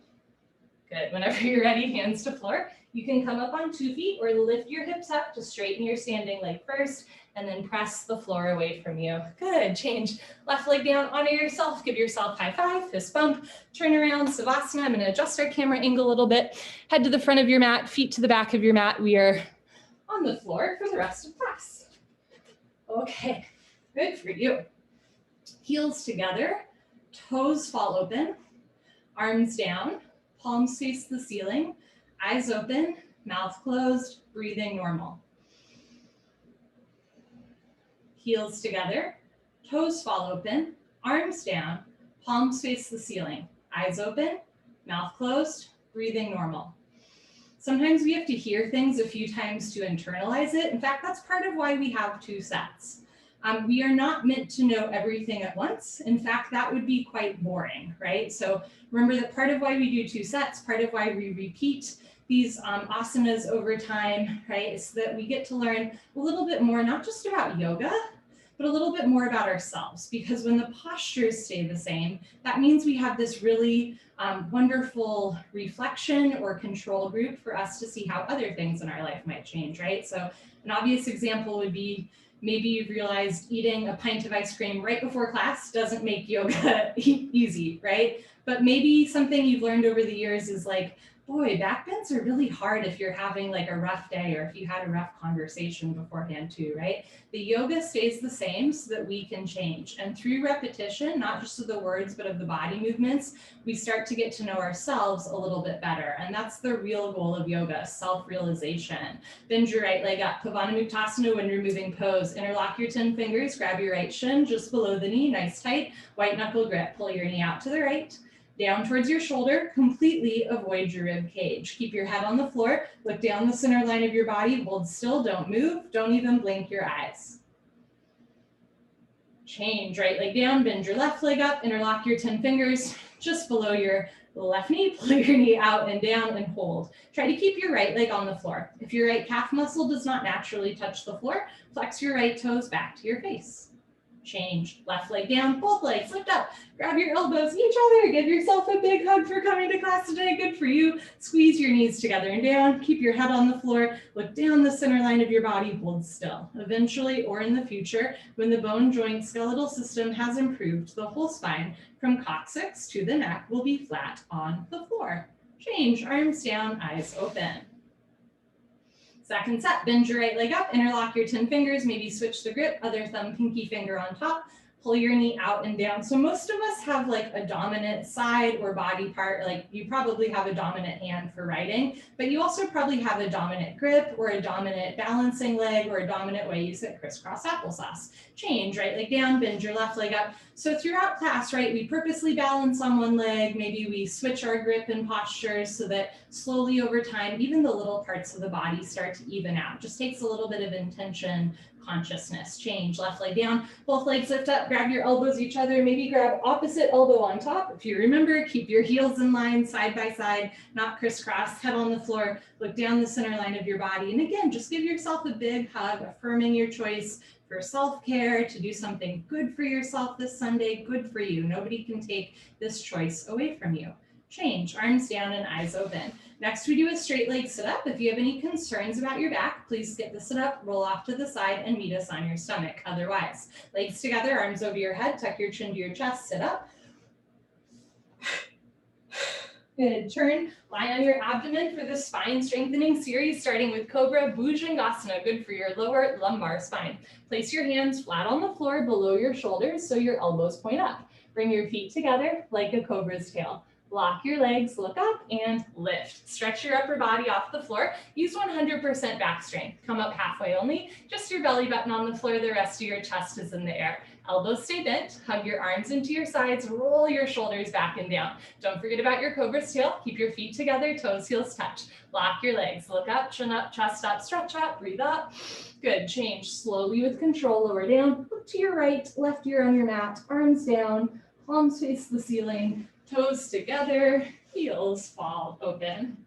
Good. Whenever you're ready, hands to floor. You can come up on 2 feet or lift your hips up to straighten your standing leg first and then press the floor away from you. Good. Change left leg down, honor yourself, give yourself high five, fist bump, turn around, Savasana. I'm going to adjust our camera angle a little bit. Head to the front of your mat, feet to the back of your mat. We are on the floor for the rest of class. Okay, good for you. Heels together, toes fall open, arms down, palms face the ceiling, eyes open, mouth closed, breathing normal. Heels together, toes fall open, arms down, palms face the ceiling, eyes open, mouth closed, breathing normal. Sometimes we have to hear things a few times to internalize it. In fact, that's part of why we have 2 sets. We are not meant to know everything at once. In fact, that would be quite boring, right? So remember that part of why we do 2 sets, part of why we repeat these asanas over time, right, is so that we get to learn a little bit more, not just about yoga, but a little bit more about ourselves. Because when the postures stay the same, that means we have this really wonderful reflection or control group for us to see how other things in our life might change, right? So an obvious example would be, maybe you've realized eating a pint of ice cream right before class doesn't make yoga easy, right? But maybe something you've learned over the years is like
Boy, back bends are really hard if you're having like a rough day or if you had a rough conversation beforehand too, right? The yoga stays the same so that we can change. And through repetition, not just of the words, but of the body movements, we start to get to know ourselves a little bit better. And that's the real goal of yoga, self-realization. Bend your right leg up, Pavanamuktasana when you're moving pose. Interlock your 10 fingers, grab your right shin just below the knee, nice tight, white knuckle grip. Pull your knee out to the right, down towards your shoulder, completely avoid your rib cage. Keep your head on the floor, look down the center line of your body, hold still, don't move, don't even blink your eyes. Change, right leg down, bend your left leg up, interlock your 10 fingers just below your left knee, pull your knee out and down and hold. Try to keep your right leg on the floor. If your right calf muscle does not naturally touch the floor, flex your right toes back to your face. Change, left leg down, both legs lift up, grab your elbows each other, give yourself a big hug for coming to class today, good for you. Squeeze your knees together and down, keep your head on the floor, look down the center line of your body, hold still. Eventually, or in the future, when the bone joint skeletal system has improved, the whole spine from coccyx to the neck will be flat on the floor. Change, arms down, eyes open. Second set, bend your right leg up, interlock your 10 fingers, maybe switch the grip, other thumb, pinky finger on top, pull your knee out and down. So most of us have like a dominant side or body part, like you probably have a dominant hand for writing, but you also probably have a dominant grip or a dominant balancing leg or a dominant way you sit crisscross applesauce. Change, right leg down, bend your left leg up. So throughout class, right, we purposely balance on one leg, maybe we switch our grip and postures so that slowly over time, even the little parts of the body start to even out. Just takes a little bit of intention, consciousness. Change, left leg down, both legs lift up, grab your elbows each other, maybe grab opposite elbow on top. If you remember, keep your heels in line, side by side, not crisscross, head on the floor, look down the center line of your body. And again, just give yourself a big hug, affirming your choice for self-care, to do something good for yourself this Sunday, good for you. Nobody can take this choice away from you. Change, arms down and eyes open. Next, we do a straight leg sit-up. If you have any concerns about your back, please skip the sit-up, roll off to the side, and meet us on your stomach. Otherwise, legs together, arms over your head, tuck your chin to your chest, sit up. Good, turn, lie on your abdomen for the spine strengthening series, starting with Cobra Bugasana, good for your lower lumbar spine. Place your hands flat on the floor below your shoulders so your elbows point up. Bring your feet together like a cobra's tail. Lock your legs, look up, and lift. Stretch your upper body off the floor. Use 100% back strength. Come up halfway only, just your belly button on the floor, the rest of your chest is in the air. Elbows stay bent, hug your arms into your sides, roll your shoulders back and down. Don't forget about your cobra's tail. Keep your feet together, toes, heels touch. Lock your legs, look up, chin up, chest up, stretch up, breathe up. Good, change slowly with control, lower down, look to your right, left ear on your mat, arms down, palms face the ceiling, toes together, heels fall open.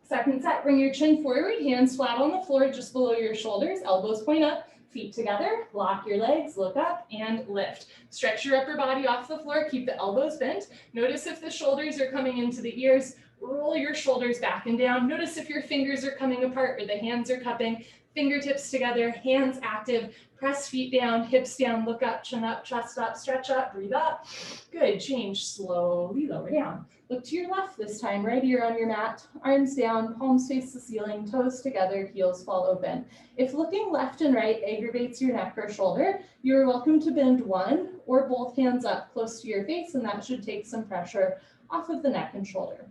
Second set, bring your chin forward, hands flat on the floor just below your shoulders, elbows point up, feet together, lock your legs, look up, and lift. Stretch your upper body off the floor, keep the elbows bent. Notice if the shoulders are coming into the ears, roll your shoulders back and down. Notice if your fingers are coming apart or the hands are cupping, fingertips together, hands active, press feet down, hips down, look up, chin up, chest up, stretch up, breathe up. Good, change, slowly lower down. Look to your left this time, right ear on your mat, arms down, palms face the ceiling, toes together, heels fall open. If looking left and right aggravates your neck or shoulder, you're welcome to bend one or both hands up close to your face, and that should take some pressure off of the neck and shoulder.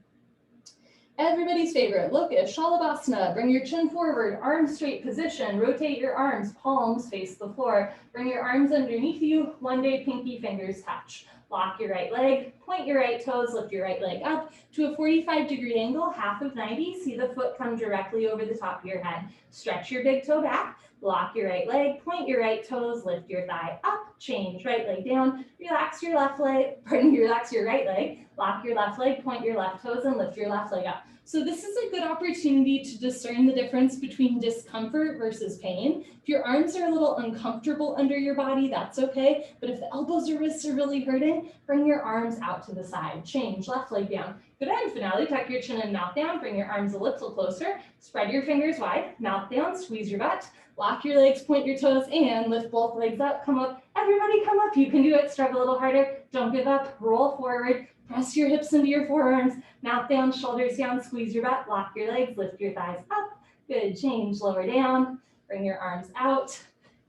Everybody's favorite look is Shalabhasana. Bring your chin forward, arms straight position, rotate your arms, palms face the floor. Bring your arms underneath you, one day pinky fingers touch. Lock your right leg, point your right toes, lift your right leg up to a 45-degree angle, half of 90. See the foot come directly over the top of your head. Stretch your big toe back, lock your right leg, point your right toes, lift your thigh up, change right leg down, relax your left leg, relax your right leg, lock your left leg, point your left toes, and lift your left leg up. So this is a good opportunity to discern the difference between discomfort versus pain. If your arms are a little uncomfortable under your body, that's okay. But if the elbows or wrists are really hurting, bring your arms out to the side. Change, left leg down. Good end finale, tuck your chin and mouth down, bring your arms a little closer, spread your fingers wide, mouth down, squeeze your butt, lock your legs, point your toes, and lift both legs up, come up. Everybody come up, you can do it, struggle a little harder, don't give up, roll forward, Press your hips into your forearms, mouth down, shoulders down, squeeze your butt, lock your legs, lift your thighs up. Good, change, lower down, bring your arms out,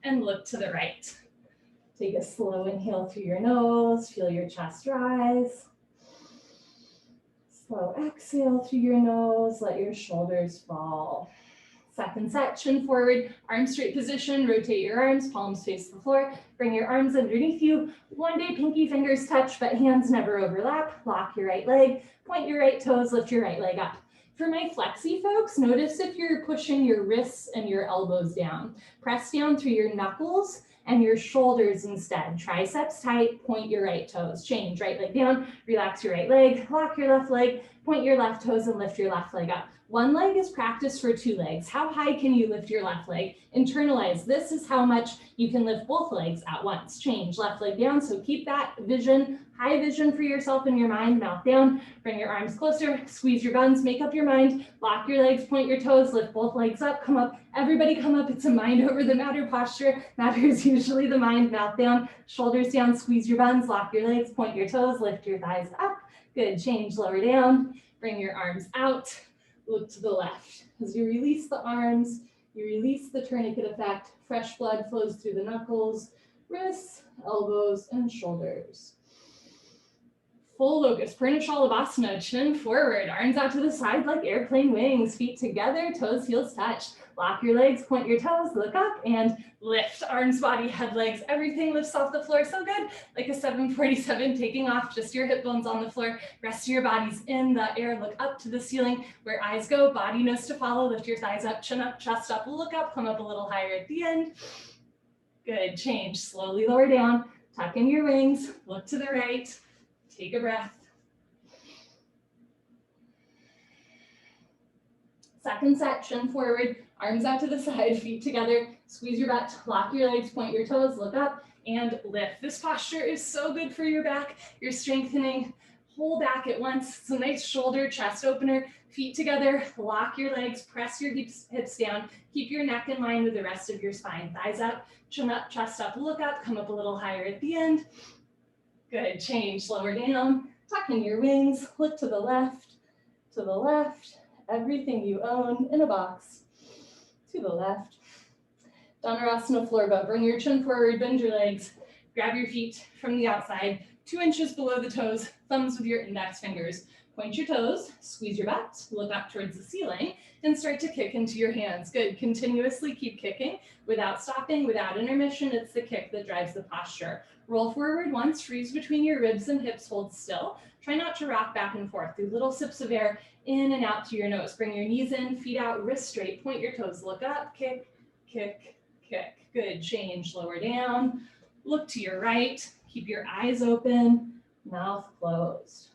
and look to the right. Take a slow inhale through your nose, feel your chest rise. Slow exhale through your nose, let your shoulders fall. Second set, chin forward, arms straight position, rotate your arms, palms face the floor, bring your arms underneath you. One day pinky fingers touch, but hands never overlap. Lock your right leg, point your right toes, lift your right leg up. For my flexi folks, notice if you're pushing your wrists and your elbows down. Press down through your knuckles and your shoulders instead. Triceps tight, point your right toes. Change, right leg down, relax your right leg, lock your left leg, point your left toes and lift your left leg up. One leg is practice for two legs. How high can you lift your left leg? Internalize, this is how much you can lift both legs at once. Change, left leg down, so keep that vision, high vision for yourself in your mind, mouth down, bring your arms closer, squeeze your buns, make up your mind, lock your legs, point your toes, lift both legs up, come up, everybody come up. It's a mind over the matter posture. Matter is usually the mind, mouth down, shoulders down, squeeze your buns, lock your legs, point your toes, lift your thighs up. Good, change, lower down, bring your arms out. Look to the left. As you release the arms, you release the tourniquet effect. Fresh blood flows through the knuckles, wrists, elbows, and shoulders. Full locust, Shalabhasana, chin forward, arms out to the side like airplane wings, feet together, toes, heels touch. Lock your legs, point your toes, look up, and lift. Arms, body, head, legs, everything lifts off the floor. So good, like a 747 taking off, just your hip bones on the floor. Rest of your body's in the air. Look up to the ceiling where eyes go, body knows to follow. Lift your thighs up, chin up, chest up, look up, come up a little higher at the end. Good, change, slowly lower down, tuck in your wings, look to the right, take a breath. Second set, chin forward, arms out to the side, feet together, squeeze your butt, lock your legs, point your toes, look up, and lift. This posture is so good for your back. You're strengthening whole back at once. It's a nice shoulder, chest opener, feet together, lock your legs, press your hips down, keep your neck in line with the rest of your spine. Thighs up, chin up, chest up, look up, come up a little higher at the end. Good, change, lower down, tuck in your wings, look to the left, everything you own in a box, to the left. Dhanurasana floor bow, bring your chin forward, bend your legs, grab your feet from the outside, 2 inches below the toes, thumbs with your index fingers. Point your toes, squeeze your butt, look up towards the ceiling, and start to kick into your hands. Good, continuously keep kicking without stopping, without intermission. It's the kick that drives the posture. Roll forward once, freeze between your ribs and hips, hold still. Try not to rock back and forth. Do little sips of air in and out to your nose. Bring your knees in, feet out, wrists straight, point your toes, look up, kick, kick, kick. Good, change, lower down, look to your right, keep your eyes open, mouth closed.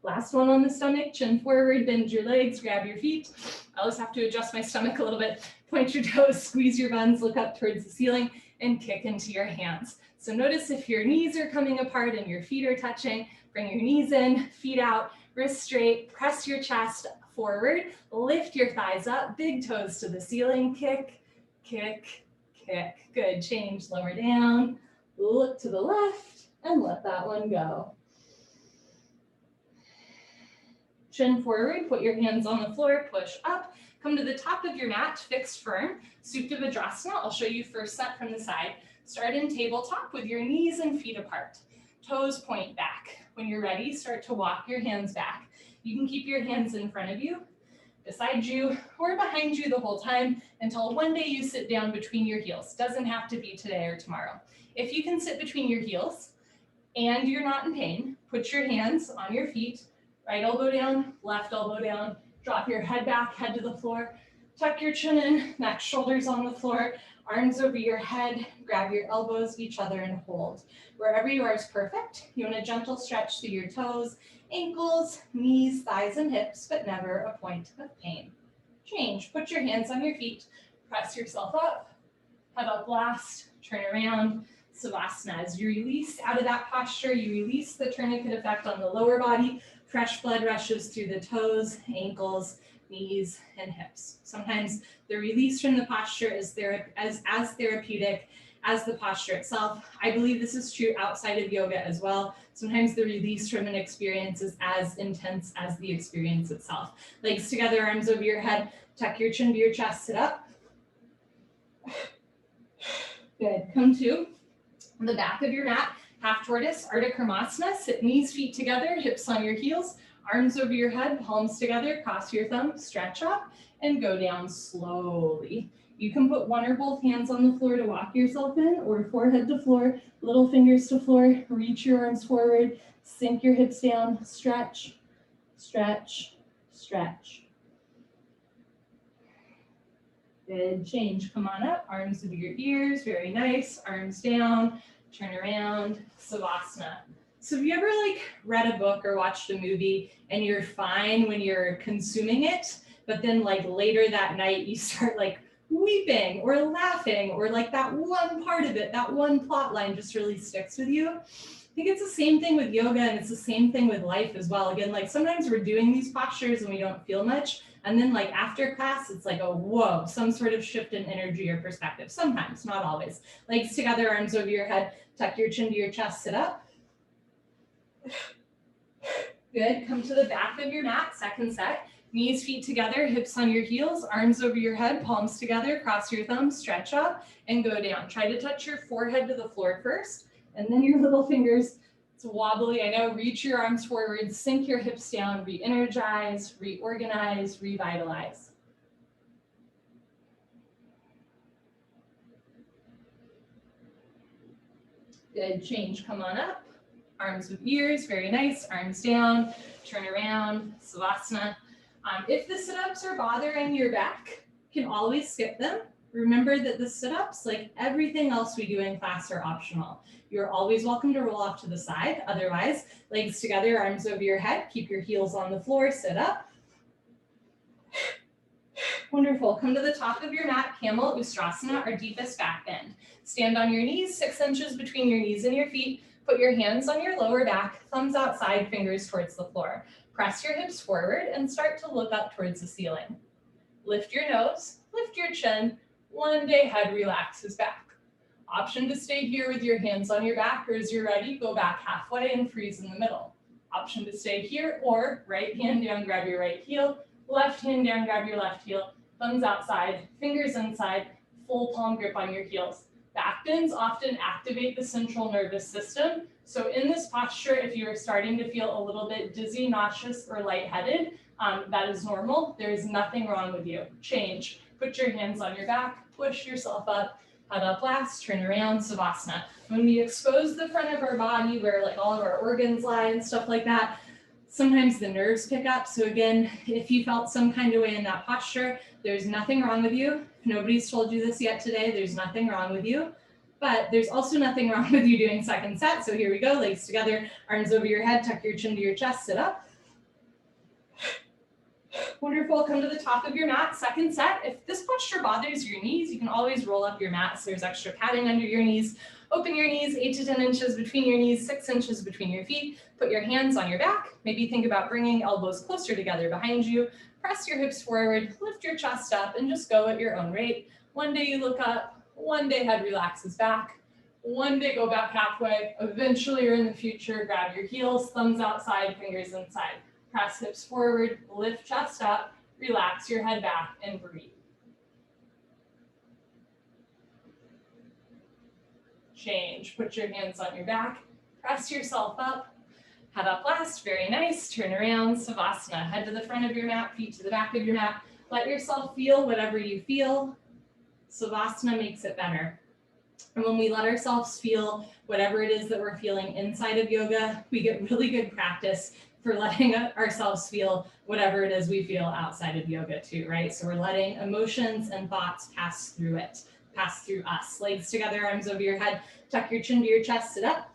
Last one on the stomach, chin forward, bend your legs, grab your feet. I always have to adjust my stomach a little bit. Point your toes, squeeze your buns, look up towards the ceiling, and kick into your hands. So notice if your knees are coming apart and your feet are touching, bring your knees in, feet out, wrists straight, press your chest forward, lift your thighs up, big toes to the ceiling, kick, kick, kick. Good, change, lower down, look to the left, and let that one go. Chin forward, put your hands on the floor, push up, come to the top of your mat, fixed firm, Supta Vajrasana. I'll show you first set from the side. Start in tabletop with your knees and feet apart. Toes point back. When you're ready, start to walk your hands back. You can keep your hands in front of you, beside you, or behind you the whole time until one day you sit down between your heels. Doesn't have to be today or tomorrow. If you can sit between your heels and you're not in pain, put your hands on your feet, right elbow down, left elbow down, drop your head back, head to the floor, tuck your chin in, neck, shoulders on the floor, arms over your head, grab your elbows, each other, and hold. Wherever you are is perfect. You want a gentle stretch through your toes, ankles, knees, thighs, and hips, but never a point of pain. Change, put your hands on your feet, press yourself up, head up last, turn around, Savasana. As you release out of that posture, you release the tourniquet effect on the lower body, fresh blood rushes through the toes, ankles, knees, and hips. Sometimes the release from the posture is as therapeutic as the posture itself. I believe this is true outside of yoga as well. Sometimes the release from an experience is as intense as the experience itself. Legs together, arms over your head, tuck your chin to your chest, sit up. Good, come to the back of your mat, half tortoise, Ardha Karmasana, sit knees, feet together, hips on your heels, arms over your head, palms together, cross your thumbs, stretch up, and go down slowly. You can put one or both hands on the floor to walk yourself in, or forehead to floor, little fingers to floor, reach your arms forward, sink your hips down, stretch, stretch, stretch. Good, change, come on up, arms over your ears, very nice, arms down, turn around, Savasana. So have you ever read a book or watched a movie and you're fine when you're consuming it, but then later that night you start weeping or laughing, or that one part of it, that one plot line just really sticks with you? I think it's the same thing with yoga, and it's the same thing with life as well. Again, sometimes we're doing these postures and we don't feel much, and then after class, it's oh, whoa, some sort of shift in energy or perspective. Sometimes, not always. Legs together, arms over your head, tuck your chin to your chest, sit up. Good, come to the back of your mat, second set. Knees, feet together, hips on your heels, arms over your head, palms together, cross your thumbs, stretch up, and go down. Try to touch your forehead to the floor first, and then your little fingers. It's wobbly, I know. Reach your arms forward, sink your hips down, re-energize, reorganize, revitalize. Good, change, come on up. Arms with ears, very nice. Arms down, turn around, Savasana. If the sit-ups are bothering your back, you can always skip them. Remember that the sit-ups, like everything else we do in class, are optional. You're always welcome to roll off to the side. Otherwise, legs together, arms over your head. Keep your heels on the floor, sit up. Wonderful. Come to the top of your mat, Camel Ustrasana, our deepest back bend. Stand on your knees, 6 inches between your knees and your feet. Put your hands on your lower back, thumbs outside, fingers towards the floor. Press your hips forward and start to look up towards the ceiling. Lift your nose, lift your chin. One day head relaxes back. Option to stay here with your hands on your back, or as you're ready, go back halfway and freeze in the middle. Option to stay here, or right hand down, grab your right heel, left hand down, grab your left heel, thumbs outside, fingers inside, full palm grip on your heels. Back bends often activate the central nervous system. So in this posture, if you're starting to feel a little bit dizzy, nauseous, or lightheaded, that is normal. There is nothing wrong with you. Change. Put your hands on your back, push yourself up, head up last, turn around, Savasana. When we expose the front of our body where like all of our organs lie and stuff like that, sometimes the nerves pick up. So again, if you felt some kind of way in that posture, there's nothing wrong with you. If nobody's told you this yet today, there's nothing wrong with you. But there's also nothing wrong with you doing second set. So here we go, legs together, arms over your head, tuck your chin to your chest, sit up. Wonderful, come to the top of your mat, second set. If this posture bothers your knees, you can always roll up your mat so there's extra padding under your knees. Open your knees, 8 to 10 inches between your knees, 6 inches between your feet. Put your hands on your back. Maybe think about bringing elbows closer together behind you. Press your hips forward, lift your chest up, and just go at your own rate. One day you look up, one day head relaxes back. One day go back halfway. Eventually or in the future, grab your heels, thumbs outside, fingers inside. Press hips forward, lift chest up, relax your head back, and breathe. Change, put your hands on your back, press yourself up, head up last, very nice, turn around, Savasana, head to the front of your mat, feet to the back of your mat, let yourself feel whatever you feel. Savasana makes it better. And when we let ourselves feel whatever it is that we're feeling inside of yoga, we get really good practice for letting ourselves feel whatever it is we feel outside of yoga too, right? So we're letting emotions and thoughts pass through it, pass through us. Legs together, arms over your head, tuck your chin to your chest, sit up.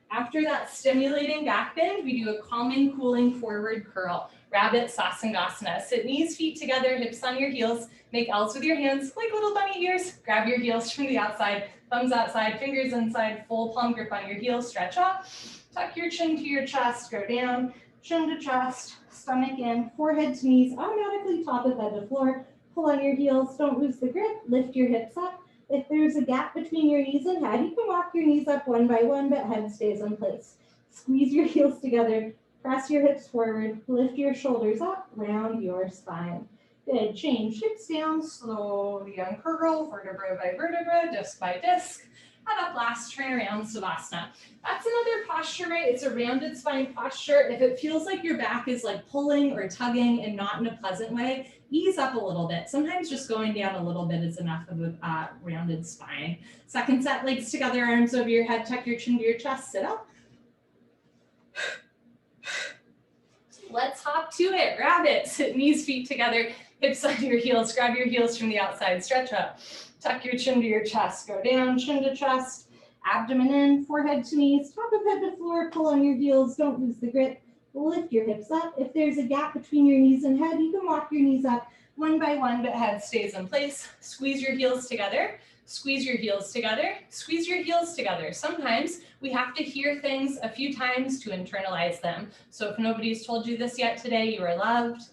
After that stimulating back bend, we do a calming, cooling forward curl. Rabbit Sasangasana. Sit knees, feet together, hips on your heels. Make L's with your hands like little bunny ears. Grab your heels from the outside, thumbs outside, fingers inside, full palm grip on your heels. Stretch up. Tuck your chin to your chest, go down, chin to chest, stomach in, forehead to knees, automatically top of head to floor. Pull on your heels, don't lose the grip, lift your hips up. If there's a gap between your knees and head, you can walk your knees up one by one, but head stays in place. Squeeze your heels together, press your hips forward, lift your shoulders up, round your spine. Good, change, hips down, slowly uncurl, vertebra by vertebra, disc by disc. Head up last, turn around, Savasana. That's another posture, right? It's a rounded spine posture. If it feels like your back is like pulling or tugging and not in a pleasant way, ease up a little bit. Sometimes just going down a little bit is enough of a rounded spine. Second set, legs together, arms over your head, tuck your chin to your chest, sit up. Let's hop to it, rabbit. Sit knees, feet together, hips on your heels. Grab your heels from the outside, stretch up. Tuck your chin to your chest, go down, chin to chest, abdomen in, forehead to knees, top of head to floor, pull on your heels, don't lose the grip. Lift your hips up. If there's a gap between your knees and head, you can walk your knees up one by one, but head stays in place. Squeeze your heels together, squeeze your heels together, squeeze your heels together. Sometimes we have to hear things a few times to internalize them. So if nobody's told you this yet today, you are loved,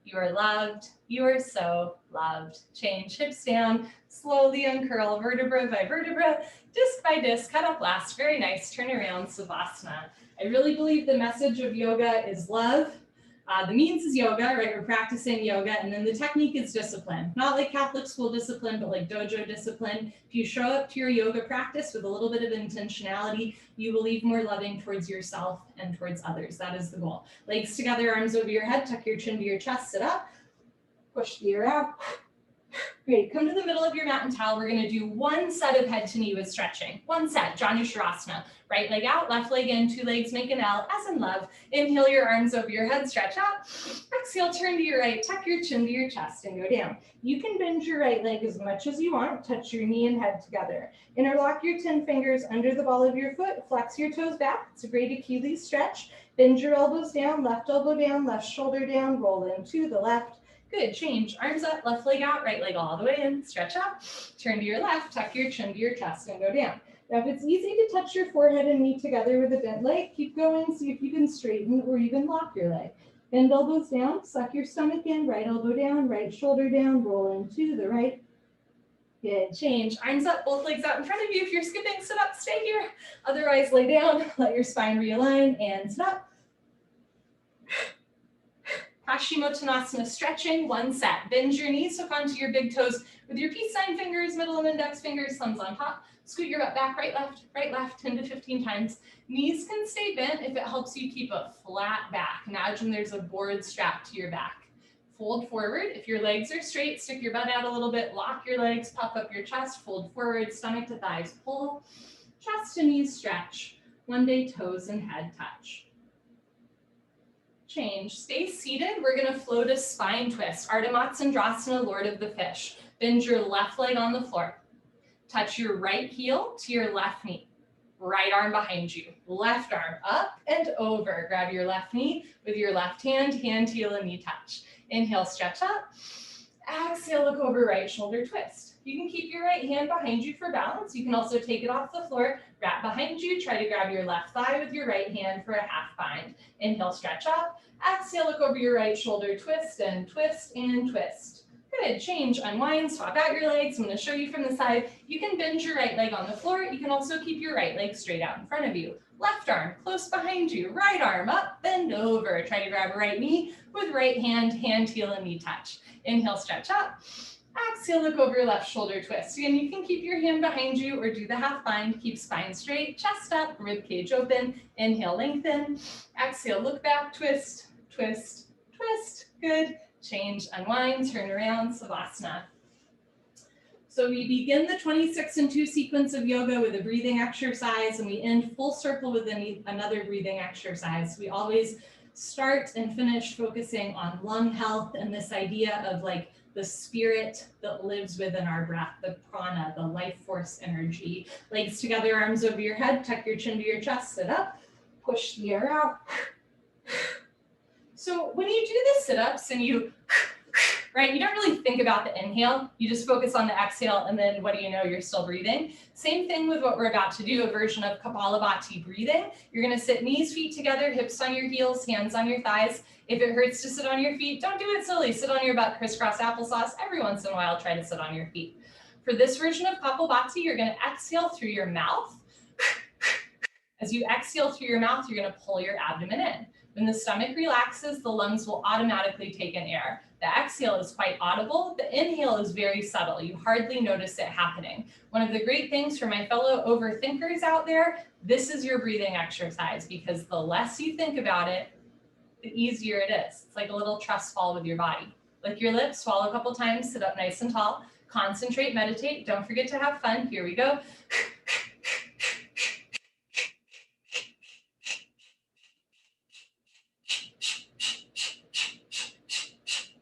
you are loved, you are so loved. Change, hips down, slowly uncurl, vertebra by vertebra, disc by disc, cut up last. Very nice, turn around, Savasana. I really believe the message of yoga is love. The means is yoga, right? We're practicing yoga, and then the technique is discipline. Not like Catholic school discipline, but like dojo discipline. If you show up to your yoga practice with a little bit of intentionality, you will leave more loving towards yourself and towards others. That is the goal. Legs together, arms over your head, tuck your chin to your chest, sit up, push the air out. Great, come to the middle of your mat and towel. We're gonna do one set of head to knee with stretching. One set, Dranya Sharasana. Right leg out, left leg in, two legs make an L, as in love. Inhale your arms over your head, stretch out. Exhale, turn to your right, tuck your chin to your chest and go down. You can bend your right leg as much as you want, touch your knee and head together. Interlock your 10 fingers under the ball of your foot, flex your toes back. It's a great Achilles stretch. Bend your elbows down, left shoulder down, roll in to the left. Good, change, arms up, left leg out, right leg all the way in, stretch out, turn to your left, tuck your chin to your chest and go down. Now, if it's easy to touch your forehead and knee together with a bent leg, keep going, see if you can straighten or even lock your leg. Bend elbows down, suck your stomach in, right elbow down, right shoulder down, roll in to the right. Good, change, arms up, both legs out in front of you. If you're skipping, sit up, stay here. Otherwise, lay down, let your spine realign and sit up. Paschimottanasana stretching, one set. Bend your knees, hook onto your big toes with your peace sign fingers, middle and index fingers, thumbs on top. Scoot your butt back, right, left, 10 to 15 times. Knees can stay bent if it helps you keep a flat back. Imagine there's a board strapped to your back. Fold forward. If your legs are straight, stick your butt out a little bit, lock your legs, puff up your chest, fold forward, stomach to thighs, pull. Chest to knees stretch. One day toes and head touch. Change, stay seated. We're gonna flow to spine twist. Ardha Matsyendrasana, Lord of the Fish. Bend your left leg on the floor. Touch your right heel to your left knee. Right arm behind you. Left arm up and over. Grab your left knee with your left hand, hand, heel, and knee touch. Inhale, stretch up. Exhale, look over, right shoulder twist. You can keep your right hand behind you for balance. You can also take it off the floor, wrap behind you, try to grab your left thigh with your right hand for a half bind. Inhale, stretch up. Exhale, look over your right shoulder, twist and twist and twist. Good, change, unwind, swap out your legs. I'm gonna show you from the side. You can bend your right leg on the floor. You can also keep your right leg straight out in front of you. Left arm close behind you, right arm up, bend over. Try to grab a right knee with right hand, hand, heel, and knee touch. Inhale, stretch up. Exhale, look over your left shoulder twist. Again, you can keep your hand behind you or do the half bind. Keep spine straight, chest up, rib cage open. Inhale, lengthen. Exhale, look back, twist, twist, twist. Good. Change, unwind, turn around, Savasana. So we begin the 26 and 2 sequence of yoga with a breathing exercise, and we end full circle with another breathing exercise. We always start and finish focusing on lung health and this idea of like the spirit that lives within our breath, the prana, the life force energy. Legs together, arms over your head, tuck your chin to your chest, sit up, push the air out. So when you do the sit-ups and you right? You don't really think about the inhale, you just focus on the exhale, and then what do you know, you're still breathing. Same thing with what we're about to do, a version of Kapalabhati breathing. You're gonna sit knees, feet together, hips on your heels, hands on your thighs. If it hurts to sit on your feet, don't do it silly. Sit on your butt, crisscross applesauce. Every once in a while, try to sit on your feet. For this version of Kapalabhati, you're gonna exhale through your mouth. As you exhale through your mouth, you're gonna pull your abdomen in. When the stomach relaxes, the lungs will automatically take in air. The exhale is quite audible. The inhale is very subtle. You hardly notice it happening. One of the great things for my fellow overthinkers out there, this is your breathing exercise, because the less you think about it, the easier it is. It's like a little trust fall with your body. Lick your lips, swallow a couple times, sit up nice and tall, concentrate, meditate. Don't forget to have fun. Here we go.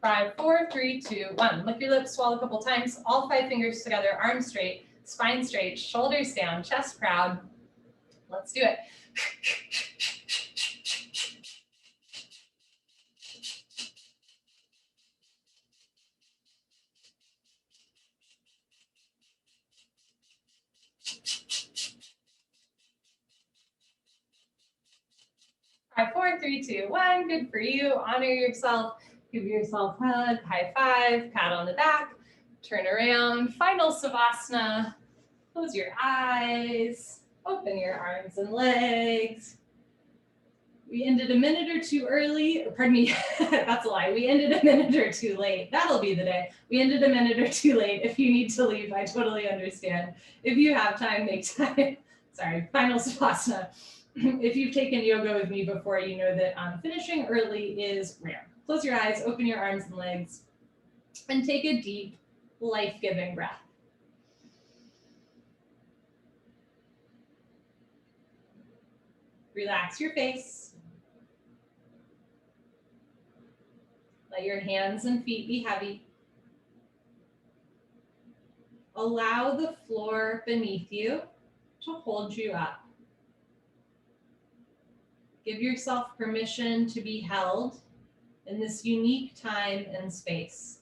5, 4, 3, 2, 1. Lick your lips, swallow a couple times, all 5 fingers together, arms straight, spine straight, shoulders down, chest proud. Let's do it. 5, 4, 3, 2, 1. Good for you. Honor yourself. Give yourself a hug, high five, pat on the back, turn around, final Savasana. Close your eyes, open your arms and legs. We ended a minute or two early, pardon me, that's a lie. We ended a minute or two late. That'll be the day. We ended a minute or two late. If you need to leave, I totally understand. If you have time, make time. Sorry, final Savasana. If you've taken yoga with me before, you know that finishing early is rare. Close your eyes, open your arms and legs, and take a deep, life-giving breath. Relax your face. Let your hands and feet be heavy. Allow the floor beneath you to hold you up. Give yourself permission to be held in this unique time and space.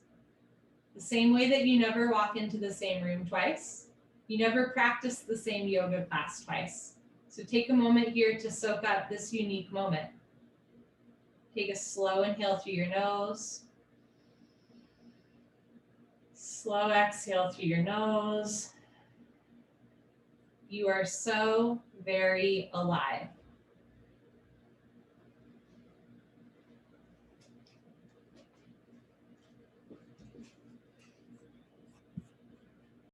The same way that you never walk into the same room twice, you never practice the same yoga class twice. So take a moment here to soak up this unique moment. Take a slow inhale through your nose. Slow exhale through your nose. You are so very alive.